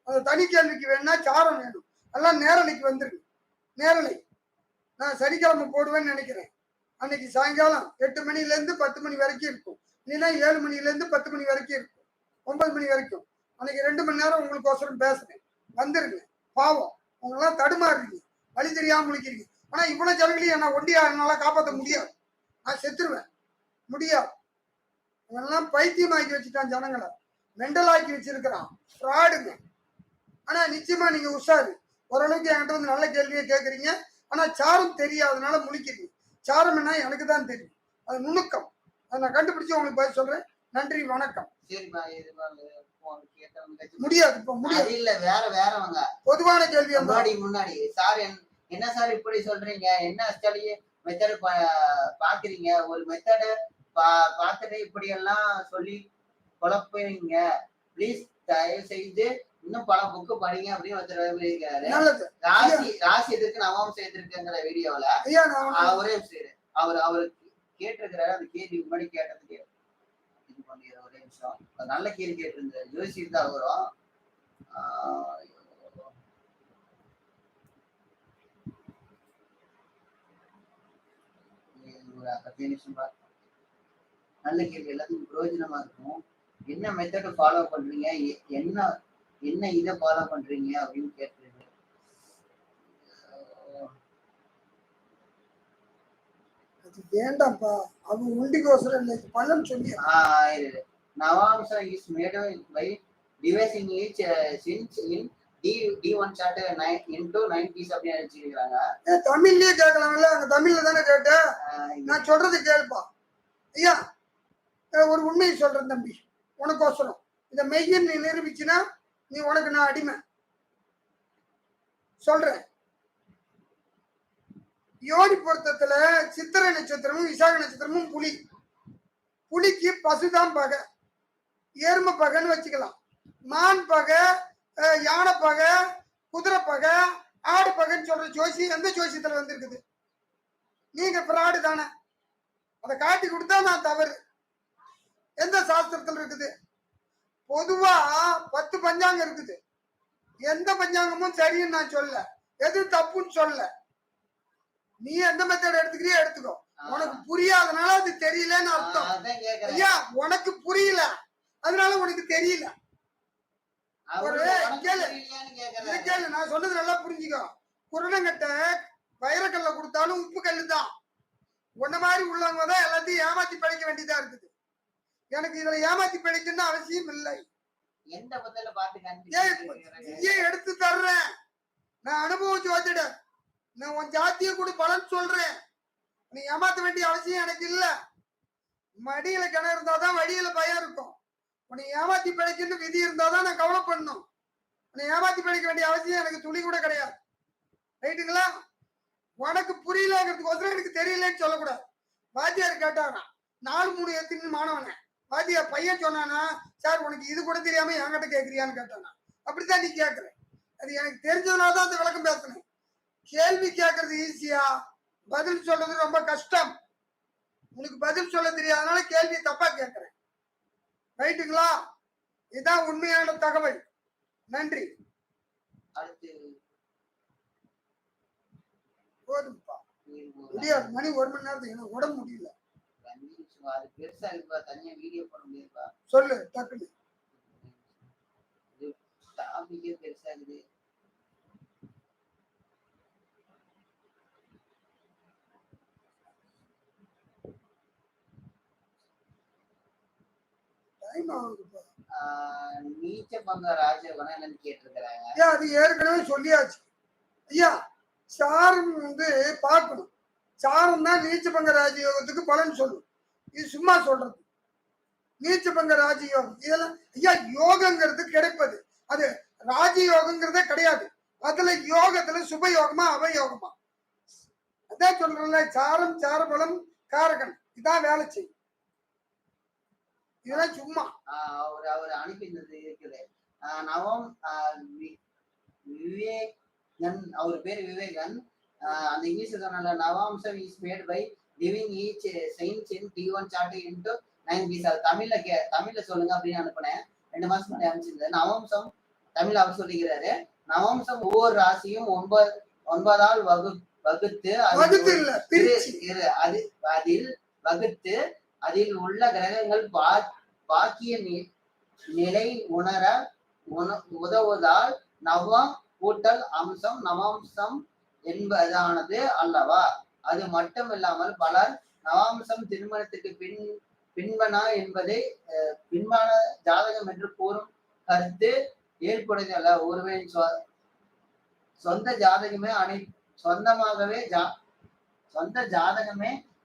அந்த தனி கேள்விக்கு வேணா சாரம் வேணும். எல்லாம் நேரலைக்கு வந்துருக்கு. நேரலை நான் சனிக்கிழமை போடுவேன்னு நினைக்கிறேன். அன்னைக்கு சாயங்காலம் 8 மணில இருந்து 10 மணி வரைக்கும் இருக்கும். இல்லைன்னா 7 மணில இருந்து 10 மணி வரைக்கும் இருக்கும். 9 மணி வரைக்கும். அன்னைக்கு 2 மணி நேரம் உங்களுக்கோசரம் பேசுறேன். வந்துருங்க. பாவம் உங்களெல்லாம் தடுமாறுறீங்க, வழி தெரியாம முழிக்கிறீங்க. ஆனா இவ்வளவு ஜனங்களையும் என்ன ஒண்டியா என்னால காப்பாற்ற முடியாது. நான் செத்துருவேன். முடியாது. இவெல்லாம் பைத்தியமாக்கி வச்சுட்டான், ஜனங்களை மெண்டலாக்கி வச்சிருக்கிறான். ஃப்ராடுங்க. ஆனா நிச்சயமா நீங்க உஷாரு. ஓரளவுக்கு என்கிட்ட வந்து நல்ல கேள்வியை கேட்கறீங்க. ஆனா சாரம் தெரியாதனால முழிக்கிறீங்க. சாரம் என்ன எனக்கு தான் தெரியும். அது நுணுக்கம். அதை நான் கண்டுபிடிச்சு உங்களுக்கு பதில் சொல்றேன். நன்றி, வணக்கம். முடியாது. இப்ப முடியாது. இல்ல வேற வேறவங்க பொதுவான கேள்வி. முன்னாடி சார் என்ன சார் இப்படி சொல்றீங்க? என்ன மெத்தட் பாக்குறீங்க? ஒரு மெத்தட பார்த்துட்டு இப்படி எல்லாம் சொல்லி குழப்பீங்க. ப்ளீஸ் தயவு செய்து இன்னும் பல புக்கு படிங்க அப்படின்னு ஒருத்தர் இருக்காரு. ராசி எதுக்கு நவாம்சம் எதிர்க்குங்கிற வீடியோல அவரே அவரு கேட்டிருக்கிறாரு. அந்த கேள்வி முன்னாடி கேட்டதுக்கு இது பண்ணிடுற ஒரே நிமிஷம். நல்ல கேள்வி கேட்டிருந்தாரு. ஜோசியர் தான் வரும். ஒரு 10 நிமிஷம் நல்ல கேள்வி, எல்லாத்துக்கும் பிரயோஜனமா இருக்கும். என்ன மெத்தட் ஃபாலோ பண்றீங்க, என்ன இதை ஃபாலோ பண்றீங்க அப்படின்னு கேட்டிருக்கேன். அது வேண்டாம்ப்பா. அவன் உண்டிகோசரம் இல்லை, பலன் சொல்லி. Navamsa is made by dividing each since in D1 chart into 9 piece அப்படின்னு நினைச்சிருக்காங்க. தமிழ்லயே கேட்கலாம்ல, அங்க தமிழ்ல தானே கேட்டேன். நான் சொல்றது கேள்ப்பா ஐயா. ஒரு உண்மையை சொல்றேன் தம்பி, உனக்கோசரம். இந்த மெய்யன் நீ நிரூபிச்சுன்னா நீ உனக்கு நான் அடிமை சொல்றேன். யோனி பொருத்தத்துல சித்திரை நட்சத்திரமும் விசாக நட்சத்திரமும் புலி. புலிக்கு பசுதான் பகை, எருமை பகைன்னு வச்சுக்கலாம். மான் பகை, யானை பகை, குதிரை பகை, ஆடு பகைன்னு சொல்ற ஜோசி எந்த ஜோசியத்துல வந்திருக்குது? நீங்க பிராடு தானே. அதை காட்டி கொடுத்தா நான் தவறு. எந்த சாஸ்திரத்துல இருக்குது? பொதுவா 10 பஞ்சாங்கம் இருக்குது. எந்த பஞ்சாங்கமும் சரின்னு நான் சொல்ல, எது தப்புன்னு சொல்ல. நீ எந்த மெத்தட் எடுத்துக்கிறியோ எடுத்துக்கோ. உனக்கு புரியாதனால அது தெரியலன்னு அர்த்தம். ஐயா, உனக்கு புரியல அதனால உனக்கு தெரியல. கேளு, நான் சொன்னது நல்லா புரிஞ்சுக்கோ. குருடங்கட்ட வைரக்கல்ல கொடுத்தாலும் உப்பு கல்லு தான். உன்ன மாதிரி உள்ளவங்க தான் எல்லாத்தையும் ஏமாத்தி படைக்க வேண்டியதா இருக்குது. எனக்கு இதுல ஏமாத்தி படைக்கணும்னு அவசியம் இல்லை. எந்த பத்தில பாத்து எடுத்து தர்றேன். நான் அனுபவம் ஜோதிட. நான் உன் ஜாத்திய கூட பலன் சொல்றேன். நீ ஏமாத்த வேண்டிய அவசியம் எனக்கு இல்ல. மடியில கிணறு இருந்தாதான் வழியில பயம் இருக்கும். உன்னை ஏமாத்தி பிழைக்கணும் விதி இருந்தாதான் நான் கவலை பண்ணணும். உன்னை ஏமாத்தி படிக்க வேண்டிய அவசியம் எனக்கு துளி கூட கிடையாது. ரைட்டுங்களா? உனக்கு புரியலங்கிறதுக்கோசரம் எனக்கு தெரியலன்னு சொல்லக்கூடாது. வாத்தியார் கேட்டானா 4-3 எத்தின்னு மாணவன வாத்தியார் பையன் சொன்னானா, சார் உனக்கு இது கூட தெரியாம என்கிட்ட கேட்கறியான்னு கேட்டானா. அப்படித்தான் நீ கேட்கற. அது எனக்கு தெரிஞ்சதுனால தான் அந்த விளக்கம் பேசுனேன். கேள்வி கேட்கறது ஈஸியா, பதில் சொல்றது ரொம்ப கஷ்டம். உனக்கு பதில் சொல்ல தெரியாதனால கேள்வி தப்பா கேட்கிறேன். ரைட்டுங்களா? இதுதான் உண்மையான தகவல். நன்றி. அடுத்து போதும்பா, முடியாது. மணி 1 மணி நேரத்துக்கு எனக்கு உடம்பு முடியல. அது பெருசா இருக்குப்பா, தனியா வீடியோ போட முடியாதுப்பா. சொல்லு டக்குனு. டாபிக்கே பெருசா இருக்குது. டைம் ஆகுதுப்பா. நீச்ச பங்க ராஜயோகம் என்னன்னு கேட்டிருக்கிறாங்க. ஐயா அது ஏற்கனவே சொல்லியாச்சு. ஐயா சாரம் பார்க்கணும். சாரம் தான் நீச்ச பங்க ராஜயோகத்துக்கு பலன் சொல்லும். இது சும்மா சொல்றது. நீச்ச பங்க ராஜயோகம் இதெல்லாம் ஐயா யோகங்கிறது கிடைப்பது. அது ராஜயோகங்கிறதே கிடையாது. அதுல யோகத்துல சுபயோகமா அவயோகமா அதான் சொல்றேன்ல. சாரம் சாரபலம் காரகன் இதான் வேலை செய்யும். இதெல்லாம் சும்மா அவர் அனுப்பினது இருக்குது. நவம் விவேகன், அவர் பேர் விவேகன். அந்த இங்கிலீஷ்ல சொன்ன நவாம்சம் இஸ் மேட் பை லிவிங் each signs in T1 chart into 9 piece. அது தமிழ்ல சொல்லுங்க அப்படின்னு அனுப்பினேன். 2 மாசம் முன்னாடி அனுப்பிச்சிருந்தேன். நவம்சம் தமிழ் அவர் சொல்லிக்கிறாரு. நவம்சம் ஒவ்வொரு ராசியும் 9ஆல் வகுத்து அதில் உள்ள கிரகங்கள் பாக்கிய நிலை உணர உதவுவதால் நவம் கூட்டல் அம்சம் நவாம்சம் என்பதானது அல்லவா? அது மட்டுமில்லாமல் பலர் நவாம்சம் திருமணத்துக்கு பின்பனா என்பதை பின்பான ஜாதகம் என்று கூறும் கருத்து ஏற்புடையது அல்ல. ஒருவரின் சொந்த ஜாதகமே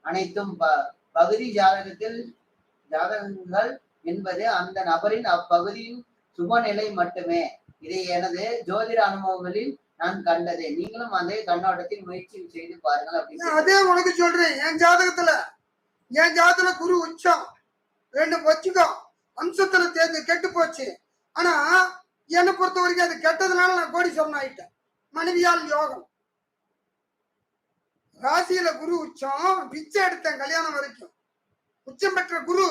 அனைத்தும் பகுதி ஜாதகங்கள் என்பது அந்த நபரின் அப்பகுதியின் சுபநிலை மட்டுமே. இதை எனது ஜோதிட அனுபவங்களில் நான் கண்டது. நீங்களும் அதே கண்ணோட்டத்தில் முயற்சி செய்து பாருங்கள் அப்படின்னு. அதே உனக்கு சொல்றேன். என் ஜாதகத்துல குரு உச்சம் 2 வச்சுக்கோ. அம்சத்துல தேர்ந்து கெட்டு போச்சு. ஆனா என்னை பொறுத்த வரைக்கும் அது கெட்டதுனால நான் கோடீஸ்வரன் ஆயிட்டேன். மனைவியால் யோகம். ராசியில குரு உச்சம், பிச்சை எடுத்தேன் கல்யாணம் வரைக்கும். உச்சம் பெற்ற குரு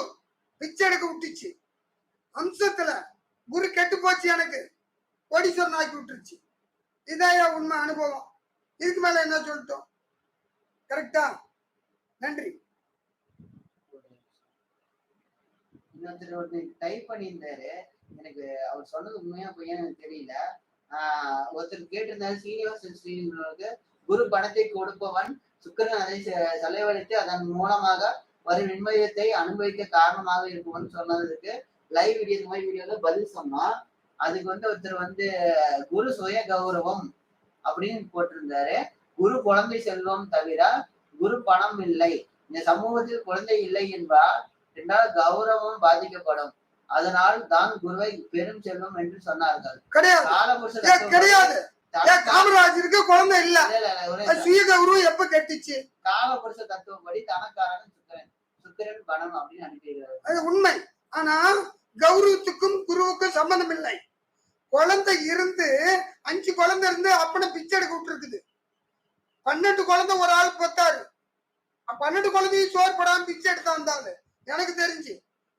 பிச்சை எடுக்க விட்டுச்சு. அம்சத்துல குரு கெட்டு போச்சு, எனக்கு கோடீஸ்வரன் ஆக்கி விட்டுருச்சு. இதான் உண்மை அனுபவம். இதுக்கு மேல என்ன சொல்லிட்டோம்? கரெக்டா? நன்றி. இன்னொருத்தர் டைப் பண்ணியிருந்தாரு. எனக்கு அவர் சொன்னது உண்மையா பொய்யா எனக்கு தெரியல. ஒருத்தர் கேட்டிருந்தாரு, ஸ்ரீனிவாசன் குரு பணத்தை கொடுப்பவன் சுக்கிரன் அதை செலவழித்து அதன் மூலமாக வரும் நிம்மதியத்தை அனுபவிக்க காரணமாக இருக்கும்னு சொன்னதுக்கு லைவ் வீடியோ இந்த மாதிரி வீடியோல பதில் சொன்னோம். அதுக்கு ஒருத்தர் குரு சுய கௌரவம் அப்படின்னு போட்டிருந்தாரு. குரு குழந்தை செல்வம் தவிர குரு பணம் இல்லை. இந்த சமூகத்தில் குழந்தை இல்லை என்றால் கௌரவம் பாதிக்கப்படும். அதனால் தான் குருவை பெரும் செல்வம் என்று சொன்னார்கள். கிடையாது. காமராஜருக்கு குழந்தை இல்ல. சுய கௌரவம் எப்ப கெட்டுச்சு? காலபுருஷ தத்துவப்படி தனக்காரன் சுக்கிரன் பணம் அப்படின்னு அனுப்பிடுறாரு. அது உண்மை. ஆனா கௌரவத்துக்கும் குருவுக்கும் சம்பந்தம் இல்லை. குழந்தை இருந்து 5 குழந்தை இருந்து அப்பனை பிச்சை எடுக்க விட்டுருக்குது. 12 குழந்தை ஒரு ஆள் பொத்தாரு. 12 குழந்தையும் சோறு படாம பிச்சை எடுத்தா இருந்தாலும் எனக்கு தெரிஞ்சு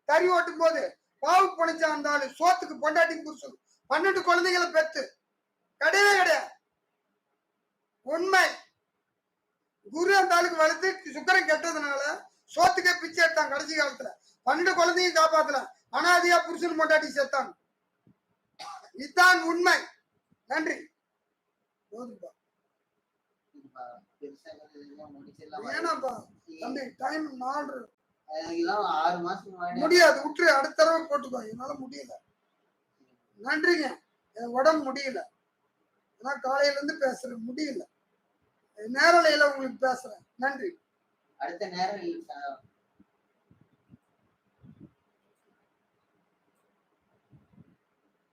தறி ஓட்டும் போது பாவு பணிச்சா இருந்தாலும் சோத்துக்கு பொண்டாட்டி புருஷன் 12 குழந்தைகளை பெத்து கிடையவே கிடையாது. உண்மை. குரு அந்த ஆளுக்கு வளர்த்து சுக்கரன் கெட்டதுனால சோத்துக்கே பிச்சை எடுத்தான். கடைசி காலத்துல 12 குழந்தையும் காப்பாத்தல. அனாதியா புருஷன் பொண்டாட்டி சேர்த்தான். இதுதான் உண்மை. நன்றி. ஏனாப்பா தம்பி டைம் 4 முடியாது. விட்டுரு, அடுத்த தடவை போட்டுக்கோ. என்னால முடியல. நன்றிங்க. என் உடம்பு முடியல. நான் காலையில இருந்து பேசுறேன், முடியல. நேரலையில உங்களுக்கு பேசுறேன். நன்றி. அடுத்த நேரம்